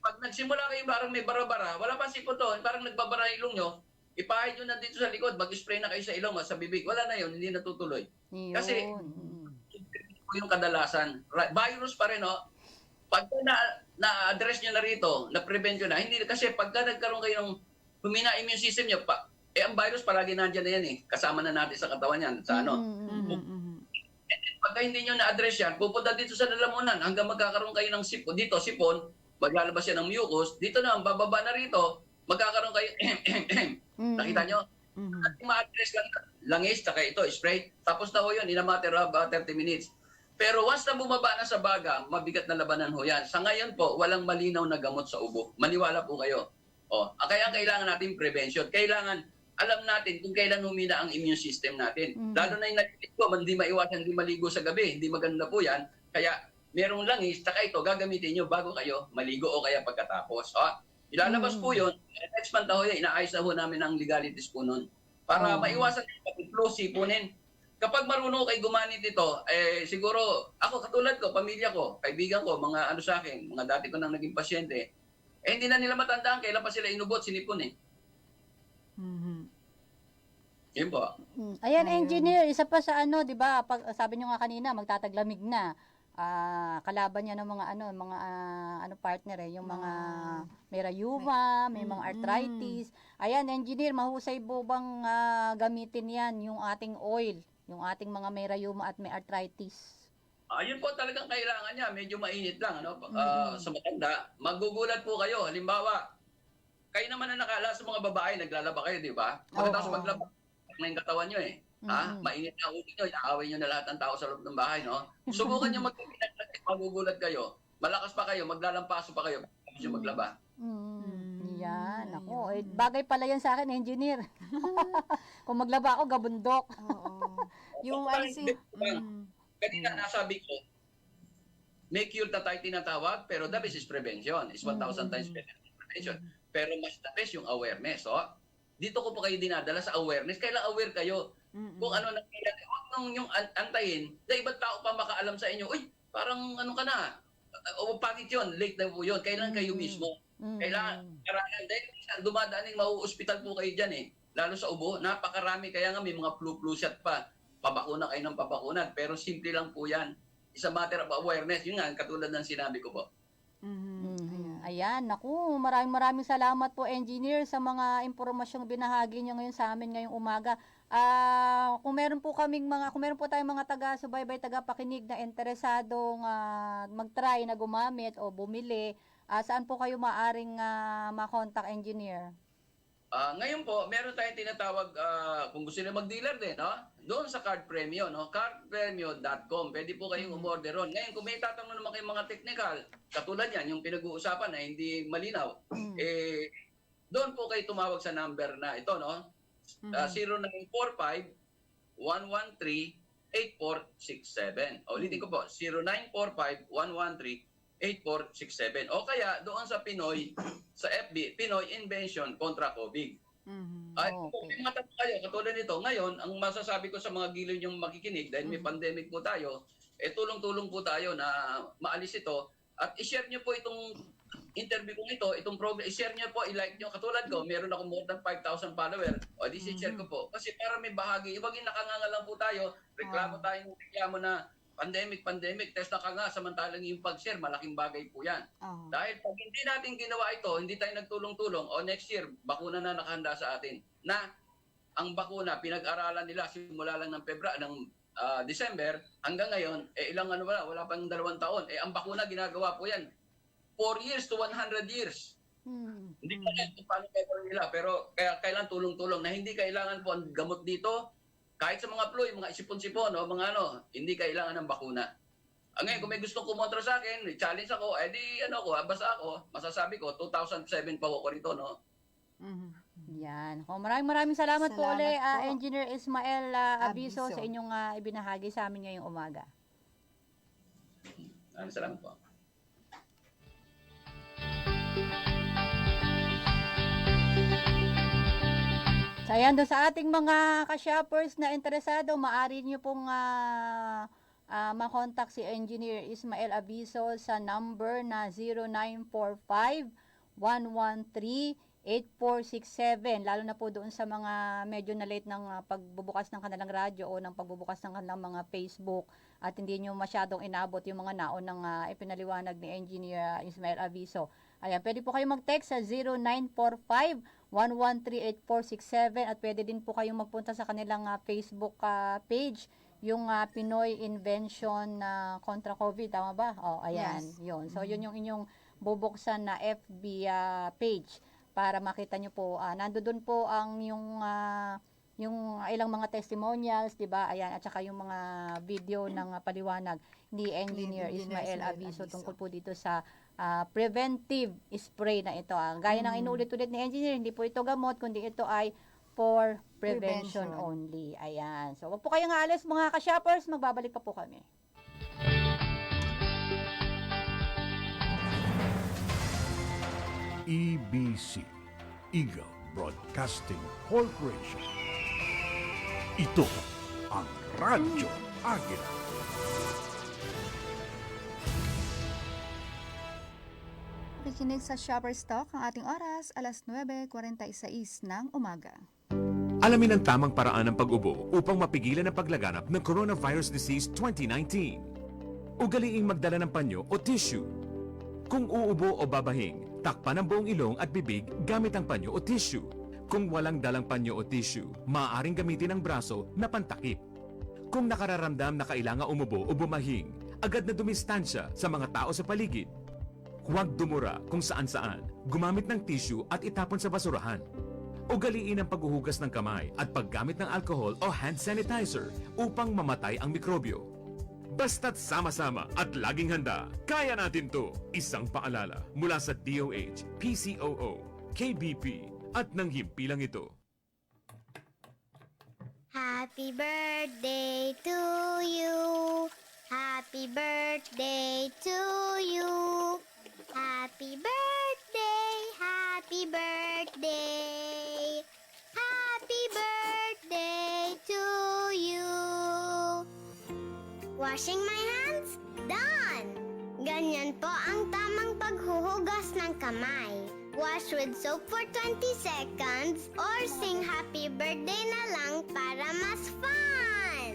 [SPEAKER 14] pag nagsimula kayo parang may bara-bara, wala pa sipon to, parang nagbabara ilong nyo, ipahid nyo na dito sa likod, mag-spray na kayo sa ilong, sa bibig. Wala na yun, hindi natutuloy. Kasi, yung kadalasan, virus pa rin, pagka na-address nyo na rito, na-prevent nyo na, hindi kasi pagka nagkaroon kayo ng humina immune system nyo, ang virus palagi nandiyan na yan kasama na natin sa katawan yan, sa pagka hindi nyo na-address yan, pupunta dito sa lalamunan, hanggang magkakaroon kayo ng sipon, maglalabas yan ng mucus, dito na, bababa na rito, magkakaroon kayo, nakita nyo? At ma-address lang, langis, saka ito, spray, tapos na yun, in a matter of 30 minutes. Pero once na bumaba na sa baga, mabigat na labanan ho yan. Sa ngayon po, walang malinaw na gamot sa ubo. Maniwala po kayo. Kaya kailangan natin prevention. Kailangan, alam natin kung kailan humina ang immune system natin. Lalo na yung naliligo, hindi maiwasan, hindi maligo sa gabi. Hindi maganda po yan. Kaya merong langis, tsaka ito, gagamitin nyo bago kayo maligo o kaya pagkatapos. Ilalabas po yun. Next month na ho, inaayos na ho namin ang legalities po nun. Para maiwasan yung flu, sipunin. Kapag marunong kayo gumanit ito, siguro, ako katulad ko, pamilya ko, kaibigan ko, mga ano sa akin, mga dati ko nang naging pasyente, hindi na nila matandaan, kailan pa sila inubot, sinipon eh. Yun po.
[SPEAKER 4] Ayan, engineer, isa pa sa ano, 'di ba? Pag sabi niyo nga kanina, magtataglamig na. Kalaban niya ng mga partner yung mga may rayuma, may mga arthritis. Ayan, engineer, mahusay po bang gamitin 'yan yung ating oil, yung ating mga may rayuma at may arthritis?
[SPEAKER 14] Ayun po talagang kailangan niya, medyo mainit lang sa matanda. Magugulat po kayo. Halimbawa, kayo naman na nakala sa mga babae, naglalaba kayo, di ba? Pagkatapos maglaba, na yung katawan nyo eh. Mainit na ulo nyo, inaaway nyo na lahat ng tao sa loob ng bahay, no? Subukan nyo magugulat kayo. Malakas pa kayo, maglalampaso pa kayo, tapos nyo maglaba.
[SPEAKER 4] Yan, ako. Bagay pala yan sa akin, engineer. Kung maglaba ako, gabundok.
[SPEAKER 5] Yung
[SPEAKER 14] Kanina nasabi ko, may cure na tayo tinatawag, pero the best is prevention. Is 1,000 times better than prevention. Pero mas the best yung awareness. Dito ko po kayo dinadala sa awareness. Kailangan aware kayo kung ano na kailangan. Huwag nung yung antayin, na ibang tao pa makaalam sa inyo, uy, parang ano ka na, pagit yun, late na po yun. Kailangan kayo mismo. Kailangan, karangan, dahil dumadaan yung mau-hospital po kayo dyan eh. Lalo sa ubo, napakarami, kaya nga may mga flu shot pa. Pabakuna kayo ng pabakunan. Pero simple lang po yan. It's a matter of awareness. Yun nga, katulad ng sinabi ko po.
[SPEAKER 4] Ayan, naku, maraming salamat po, engineer, sa mga impormasyong binahagi nyo ngayon sa amin ngayong umaga. Kung meron po tayong mga taga-subaybay, taga-pakinig na interesadong mag-try na gumamit o bumili, saan po kayo maaring ma-contact, engineer?
[SPEAKER 14] Ngayon po, meron tayong tinatawag, kung gusto nyo mag-dealer din, doon sa Card Premio, cardpremio.com. Pwede po kayong umorder ron. Ngayon, kung may tatanong naman kayong mga technical, katulad yan, yung pinag-uusapan na hindi malinaw, doon po kayo tumawag sa number na ito, 0945-113-8467. Ulitin ko po, 0945-113-8467. O kaya doon sa Pinoy, sa FB, Pinoy Invention kontra COVID. Kung may mga tanong kayo, katulad nito, ngayon, ang masasabi ko sa mga giliw yung makikinig, dahil may pandemic po tayo, tulong-tulong po tayo na maalis ito, at i-share nyo po itong interview kong ito, itong program, i-share nyo po, i-like nyo. Katulad ko, meron ako more than 5,000 followers, i-share ko po. Kasi para may bahagi, ibang nakanganga lang po tayo, reklamo na pandemic, test na ka nga, samantalang yung pag-share, malaking bagay po yan. Dahil pag hindi natin ginawa ito, hindi tayo nagtulong-tulong, next year, bakuna na nakahanda sa atin, na ang bakuna, pinag-aralan nila simula lang ng December, hanggang ngayon, wala pang 2 taon. Ang bakuna, ginagawa po yan, 4 years to 100 years. Hindi ko alam kung paano gagawin nila, pero kailangan tulong-tulong, na hindi kailangan po ang gamot dito, kahit sa mga flu, mga isipon-sipon, hindi kailangan ng bakuna. Ngayon, kung may gustong kumontra sa akin, challenge ako, basta ako, masasabi ko, 2007 pa ako rito,
[SPEAKER 4] Yan. Maraming salamat po ulit, Engineer Ismael Abiso, sa inyong ibinahagi sa amin ngayong umaga.
[SPEAKER 14] Maraming salamat po.
[SPEAKER 4] So, ayan, doon sa ating mga ka-shoppers na interesado, maaari nyo pong makontak si Engineer Ismael Abiso sa number na 0945-113-8467. Lalo na po doon sa mga medyo na late ng pagbubukas ng kanilang radyo o ng pagbubukas ng kanilang mga Facebook at hindi nyo masyadong inabot yung mga naon ng ipinaliwanag ni Engineer Ismael Abiso. Ayan, pwede po kayo mag-text sa 0945-113-8467 at pwede din po kayong magpunta sa kanilang Facebook page, yung Pinoy Invention kontra COVID, tama ba? Ayan, yes. Yun. So, yun yung inyong bubuksan na FB page para makita nyo po. Nandoon po ang yung ilang mga testimonials, 'di ba? Ayan, at saka yung mga video ng paliwanag ni Engineer Ismael Aviso tungkol po dito sa preventive spray na ito. Gaya ng inuulit-ulit ni Engineer, hindi po ito gamot, kundi ito ay for prevention only. Ayan. So, wag po kayong aalis mga ka-shoppers, magbabalik pa po kami.
[SPEAKER 8] EBC, Eagle Broadcasting Corporation. Ito ang Radyo Agila.
[SPEAKER 5] Pakikinig sa Shopper's Talk ang ating oras, alas 9:46 ng umaga.
[SPEAKER 15] Alamin ang tamang paraan ng pag-ubo upang mapigilan ang paglaganap ng Coronavirus Disease 2019. Ugaliing magdala ng panyo o tissue. Kung uubo o babahing, takpan ang buong ilong at bibig gamit ang panyo o tissue. Kung walang dalang panyo o tissue, maaaring gamitin ang braso na pantakip. Kung nakararamdam na kailangan umubo o bumahing, agad na dumistansya sa mga tao sa paligid. Huwag dumura kung saan-saan, gumamit ng tissue at itapon sa basurahan. Ugaliin ang paghuhugas ng kamay at paggamit ng alcohol o hand sanitizer upang mamatay ang mikrobyo. Basta't sama-sama at laging handa, kaya natin to! Isang paalala mula sa DOH, PCOO, KBP at ng himpilang ito.
[SPEAKER 16] Happy birthday to you. Happy birthday to you. Happy birthday, happy birthday. Happy birthday to you. Washing my hands? Done! Ganyan po ang tamang paghuhugas ng kamay. Wash with soap for 20 seconds or sing happy birthday na lang para mas fun!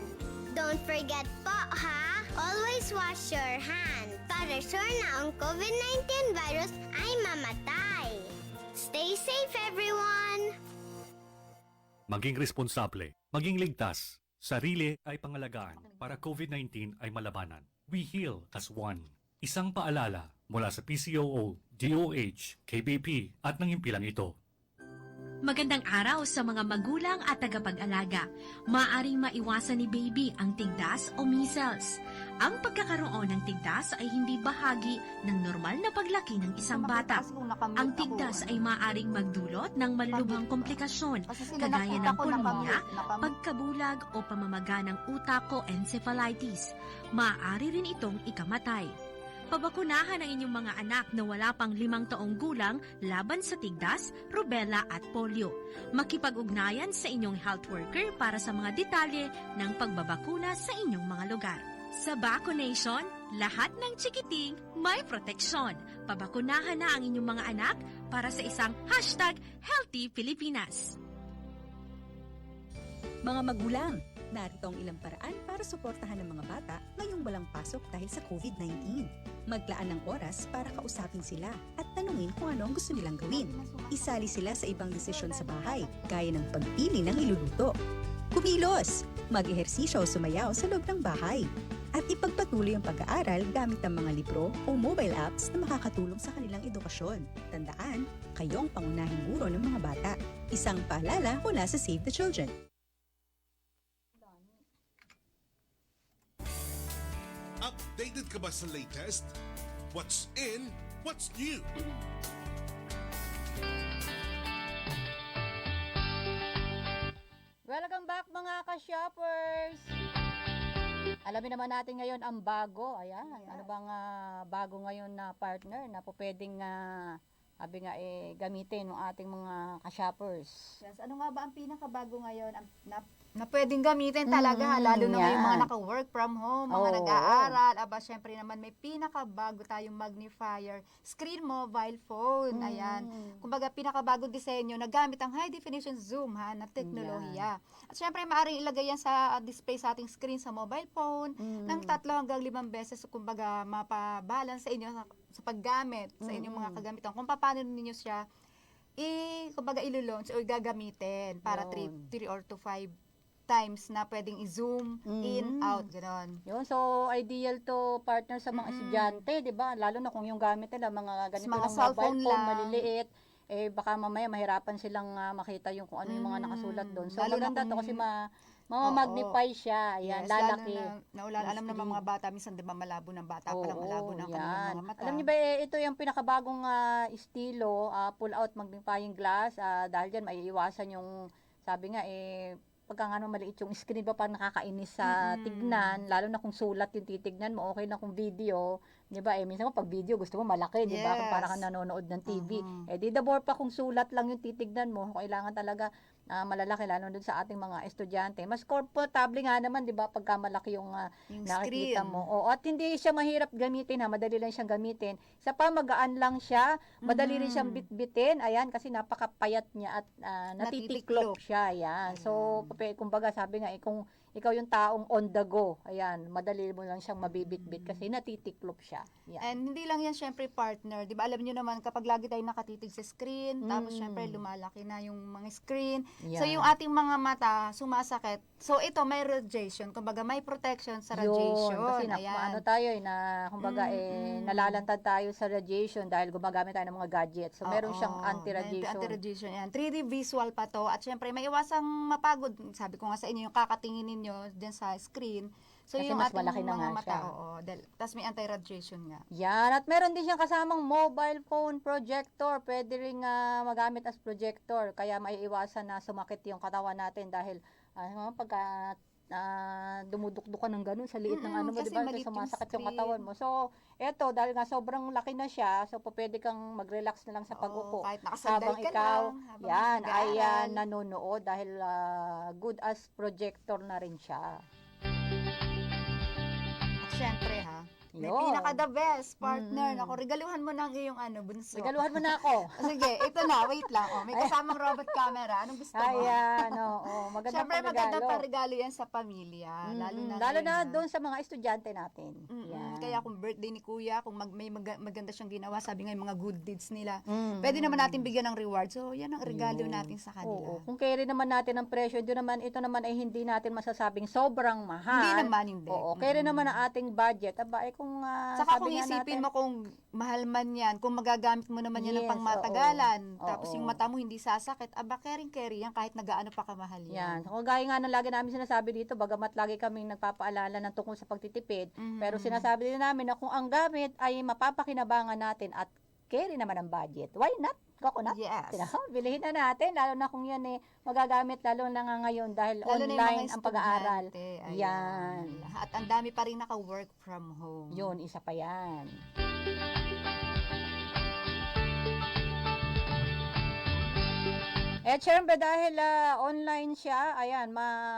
[SPEAKER 16] Don't forget po ha, always wash your hands para sure na ang COVID-19 virus ay mamatay. Stay safe everyone!
[SPEAKER 17] Maging responsable, maging ligtas. Sarili ay pangalagaan para COVID-19 ay malabanan. We heal as one. Isang paalala mula sa PCOO, DOH, KBP at ng himpilang ito.
[SPEAKER 3] Magandang araw sa mga magulang at tagapag-alaga. Maaring maiwasan ni baby ang tigdas o measles. Ang pagkakaroon ng tigdas ay hindi bahagi ng normal na paglaki ng isang bata. Ang tigdas ay maaring magdulot ng malulubhang komplikasyon, kagaya ng pulmonya, pagkabulag o pamamaga ng utak o encephalitis. Maaari rin itong ikamatay. Pabakunahan ang inyong mga anak na wala pang 5 taong gulang laban sa tigdas, rubella at polio. Makipag-ugnayan sa inyong health worker para sa mga detalye ng pagbabakuna sa inyong mga lugar. Sa vaccination, lahat ng chikiting may proteksyon. Pabakunahan na ang inyong mga anak para sa isang #HealthyPilipinas.
[SPEAKER 18] Mga magulang, narito ang ilang paraan para suportahan ng mga bata ngayong walang pasok dahil sa COVID-19. Maglaan ng oras para kausapin sila at tanungin kung ano ang gusto nilang gawin. Isali sila sa ibang desisyon sa bahay, gaya ng pagpili ng iluluto. Kumilos! Mag-ehersisyo o sumayaw sa loob ng bahay. At ipagpatuloy ang pag-aaral gamit ang mga libro o mobile apps na makakatulong sa kanilang edukasyon. Tandaan, kayo ang pangunahing guro ng mga bata. Isang paalala mula sa Save the Children.
[SPEAKER 6] Updated ka ba sa latest? What's in, what's new?
[SPEAKER 4] Welcome back mga ka-shoppers! Alamin naman natin ngayon ang bago. Ayan, ano bang bago ngayon na partner na po pwedeng gamitin ng ating mga ka-shoppers?
[SPEAKER 5] Yes, ano nga ba ang pinakabago ngayon na pwedeng gamitin talaga, lalo na yung mga naka-work from home, mga nag-aaral. Aba, syempre naman may pinakabago tayong magnifier screen mobile phone. Ayan. Kumbaga, pinakabagong disenyo na gamit ang high definition zoom na teknolohiya. At syempre, maaaring ilagay yan sa display sa ating screen sa mobile phone ng 3 hanggang 5 beses. So, kumbaga, mapabalance sa inyo sa paggamit sa inyong mga kagamitan. Kung paano ninyo siya kumbaga ilo-launch o gagamitin para 3 or to 5 times na pwedeng i-zoom, in, out, gano'n.
[SPEAKER 4] Yun, so ideal to partner sa mga estudyante, di ba? Lalo na kung yung gamit nila, mga ganito
[SPEAKER 5] mga
[SPEAKER 4] lang
[SPEAKER 5] cellphone
[SPEAKER 4] mobile phone,
[SPEAKER 5] lang.
[SPEAKER 4] maliliit. baka mamaya mahirapan silang makita yung kung ano yung mga nakasulat doon. So
[SPEAKER 5] Lalo na
[SPEAKER 4] maganda to
[SPEAKER 5] kung-
[SPEAKER 4] kasi mamamagnify siya. Ayan,
[SPEAKER 5] Yes,
[SPEAKER 4] lalaki.
[SPEAKER 5] alam ng mga bata, minsan di ba malabo ng bata pa lang, malabo ng kanilang
[SPEAKER 4] yan.
[SPEAKER 5] mga mata.
[SPEAKER 4] Alam niyo ba, ito yung pinakabagong estilo, pull-out magnifying glass. Dahil dyan, maiiwasan yung, sabi nga, pagka nga maliit yung screen ba parang nakakainis sa tignan, lalo na kung sulat yung titignan mo, okay na kung video, di ba? Minsan mo pag video gusto mo malaki, di ba? Kung parang kang nanonood ng TV. Di the more pa kung sulat lang yung titignan mo, kailangan talaga malalaki, lalo dun sa ating mga estudyante. Mas comfortable nga naman, di ba, pagka malaki yung nakikita
[SPEAKER 5] screen.
[SPEAKER 4] mo. At hindi siya mahirap gamitin, madali lang siyang gamitin. Sa magaan lang siya, madali rin siyang bitbitin, ayan, kasi napakapayat niya at natitiklop siya, ayan. So, kumbaga sabi nga, kung ikaw yung taong on the go, ayan, madali mo lang siyang mabibitbit kasi natitiklop siya. Yan.
[SPEAKER 5] And hindi lang yan syempre partner, 'di ba? Alam niyo naman kapag lagi tayong nakatitig sa screen, tapos syempre lumalaki na yung mga screen.
[SPEAKER 4] Yan.
[SPEAKER 5] So yung ating mga mata sumasakit. So ito may radiation, kumbaga may protection sa radiation.
[SPEAKER 4] Yun, kasi
[SPEAKER 5] Ayan.
[SPEAKER 4] tayo kumbaga nalalantad tayo sa radiation dahil gumagamit tayo ng mga gadgets. So meron siyang anti-radiation.
[SPEAKER 5] Anti-radiation yan. 3D visual pa to at syempre may iwasang mapagod. Sabi ko nga sa inyo yung kakatinginin nyo dyan sa screen. So
[SPEAKER 4] Kasi
[SPEAKER 5] yung
[SPEAKER 4] mas
[SPEAKER 5] ating
[SPEAKER 4] malaki na
[SPEAKER 5] mga
[SPEAKER 4] nga
[SPEAKER 5] mata,
[SPEAKER 4] siya.
[SPEAKER 5] tapos may anti-radiation nga.
[SPEAKER 4] Yan, at meron din siyang kasamang mobile phone projector. Pwede rin magamit as projector. Kaya maiiwasan na sumakit yung katawan natin dahil pagka dumudukduk ka ng ganun sa liit ng ano mo,
[SPEAKER 5] kasi
[SPEAKER 4] di ba?
[SPEAKER 5] maliit yung
[SPEAKER 4] Sumasakit yung
[SPEAKER 5] screen.
[SPEAKER 4] katawan mo. So, eto, dahil nga sobrang laki na siya, so pwede kang mag-relax na lang sa pag-upo.
[SPEAKER 5] Kahit nakasandal
[SPEAKER 4] Habang
[SPEAKER 5] ka
[SPEAKER 4] ikaw,
[SPEAKER 5] lang, habang
[SPEAKER 4] yan, ay
[SPEAKER 5] nag-aaral.
[SPEAKER 4] nanonood dahil good as projector na rin siya.
[SPEAKER 5] At syempre may
[SPEAKER 4] Yun.
[SPEAKER 5] pinaka-the best partner. Naku, regaluhan mo ng iyong bunso.
[SPEAKER 4] Regaluhan mo na ako.
[SPEAKER 5] Sige, ito na, wait lang. May kasamang robot camera. Anong gusto mo?
[SPEAKER 4] Ayan, magandang
[SPEAKER 5] Syempre, maganda
[SPEAKER 4] pangregalo.
[SPEAKER 5] pa regalo yan sa pamilya. Lalo na
[SPEAKER 4] Lalo
[SPEAKER 5] ngayon,
[SPEAKER 4] na doon sa mga estudyante natin. Yan.
[SPEAKER 5] Kaya kung birthday ni kuya, kung may maganda siyang ginawa, sabi nga yung mga good deeds nila, pwede naman natin bigyan ng reward. So, yan ang regalo natin sa kanila.
[SPEAKER 4] Oo. Kung carry naman natin ang presyo, ito naman ay hindi natin masasabing sobrang mahal.
[SPEAKER 5] Hindi naman, hindi.
[SPEAKER 4] Oo, carry naman ang ating budget. Kung
[SPEAKER 5] Saka
[SPEAKER 4] sabi
[SPEAKER 5] kung
[SPEAKER 4] nga
[SPEAKER 5] isipin
[SPEAKER 4] natin,
[SPEAKER 5] mo kung mahal man yan, kung magagamit mo naman yan ng
[SPEAKER 4] Yes,
[SPEAKER 5] pangmatagalan,
[SPEAKER 4] oo.
[SPEAKER 5] tapos yung mata mo hindi sasakit, carry yan kahit nagaano pa kamahal yan.
[SPEAKER 4] yan. Kung gaya nga ng lagi namin sinasabi dito, bagamat lagi kaming nagpapaalala ng tungkol sa pagtitipid, pero sinasabi din namin na kung ang gamit ay mapapakinabangan natin at carry naman ang budget, why not? Coconut?
[SPEAKER 5] Yes.
[SPEAKER 4] Bilihin na natin, lalo na kung yan magagamit, lalo na nga ngayon dahil
[SPEAKER 5] Lalo na yung
[SPEAKER 4] online
[SPEAKER 5] mga
[SPEAKER 4] ang pag-aaral.
[SPEAKER 5] estudyante,
[SPEAKER 4] Yan.
[SPEAKER 5] At ang dami pa rin naka-work from home.
[SPEAKER 4] Yun, isa pa yan. Syempre dahil online siya, ayan,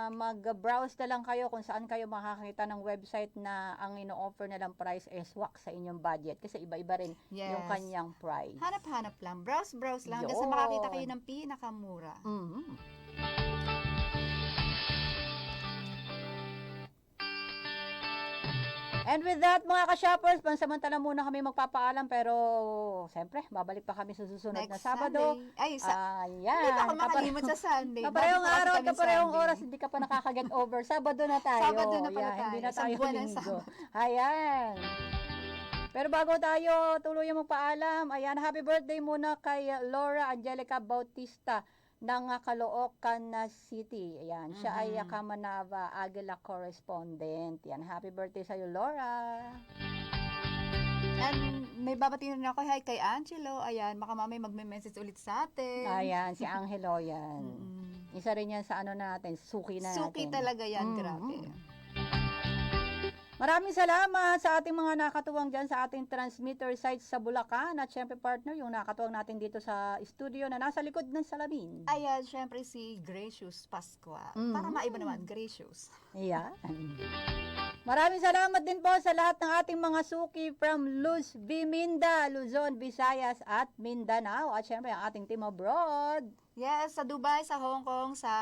[SPEAKER 4] mag-browse na lang kayo kung saan kayo makakita ng website na ang ino-offer nilang price is swak sa inyong budget kasi iba-iba rin yung
[SPEAKER 5] Yes.
[SPEAKER 4] kanyang price.
[SPEAKER 5] Hanap-hanap lang, browse lang, hanggang sa
[SPEAKER 4] Yun.
[SPEAKER 5] makakita kayo ng pinakamura.
[SPEAKER 4] And with that, mga ka-shoppers, pansamantala muna kami magpapaalam pero siyempre, babalik pa kami sa susunod na
[SPEAKER 5] Next
[SPEAKER 4] Sabado.
[SPEAKER 5] Sunday. Ay,
[SPEAKER 4] Ayan.
[SPEAKER 5] Hindi pa ako makalimot sa Sunday.
[SPEAKER 4] Kaparehong
[SPEAKER 5] Bago pa
[SPEAKER 4] araw,
[SPEAKER 5] kami
[SPEAKER 4] kaparehong
[SPEAKER 5] Sunday.
[SPEAKER 4] oras, hindi ka pa nakaka-get over. Sabado na tayo.
[SPEAKER 5] Sabado na pala tayo.
[SPEAKER 4] Hindi na
[SPEAKER 5] Isang
[SPEAKER 4] tayo
[SPEAKER 5] buwan ng
[SPEAKER 4] linggo.
[SPEAKER 5] Sabado.
[SPEAKER 4] Ayan. Pero bago tayo tuluyang magpaalam, ayan, happy birthday muna kay Laura Angelica Bautista ng Caloocan City. Ayan, siya ay Kamanava Aguila correspondent. Yan, happy birthday sa iyo, Laura.
[SPEAKER 5] And may babatiin rin ako kay Angelo. Ayan, baka mamay magme-message ulit sa atin.
[SPEAKER 4] Ayan, si Angelo yan. Isa rin yan sa natin, suki na natin.
[SPEAKER 5] Suki talaga yan, grabe.
[SPEAKER 4] Maraming salamat sa ating mga nakatuwang dyan sa ating transmitter sites sa Bulacan. At syempre partner, yung nakatuwang natin dito sa studio na nasa likod ng salamin.
[SPEAKER 5] Ayan, syempre si Gracious Pascua. Para maiba naman, Gracious.
[SPEAKER 4] Ayan. Maraming salamat din po sa lahat ng ating mga suki from Luz Biminda, Luzon, Visayas at Mindanao. At syempre ang ating team abroad.
[SPEAKER 5] Yes, sa Dubai, sa Hong Kong, sa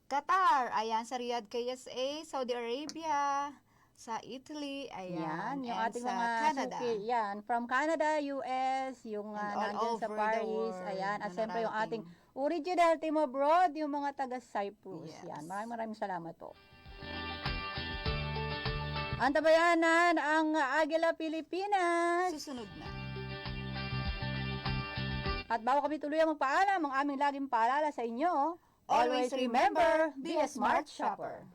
[SPEAKER 5] Qatar, ayan, sa Riyadh, KSA, Saudi Arabia, sa Italy, ayan,
[SPEAKER 4] Yan, yung
[SPEAKER 5] and
[SPEAKER 4] ating
[SPEAKER 5] sa
[SPEAKER 4] mga
[SPEAKER 5] Canada.
[SPEAKER 4] suki. Yan, from Canada, US, yung
[SPEAKER 5] And all
[SPEAKER 4] nandyan sa
[SPEAKER 5] over the
[SPEAKER 4] Paris.
[SPEAKER 5] world
[SPEAKER 4] Ayan, at
[SPEAKER 5] na
[SPEAKER 4] syempre yung
[SPEAKER 5] narating.
[SPEAKER 4] ating original team abroad, yung mga taga Cyprus.
[SPEAKER 5] Yes.
[SPEAKER 4] Yan, maraming salamat po. Antabayanan ang Aguila Pilipinas.
[SPEAKER 5] Susunod na.
[SPEAKER 4] At bago kami tuluyang magpaalam, ang aming laging paalala sa inyo, always remember, be a smart shopper.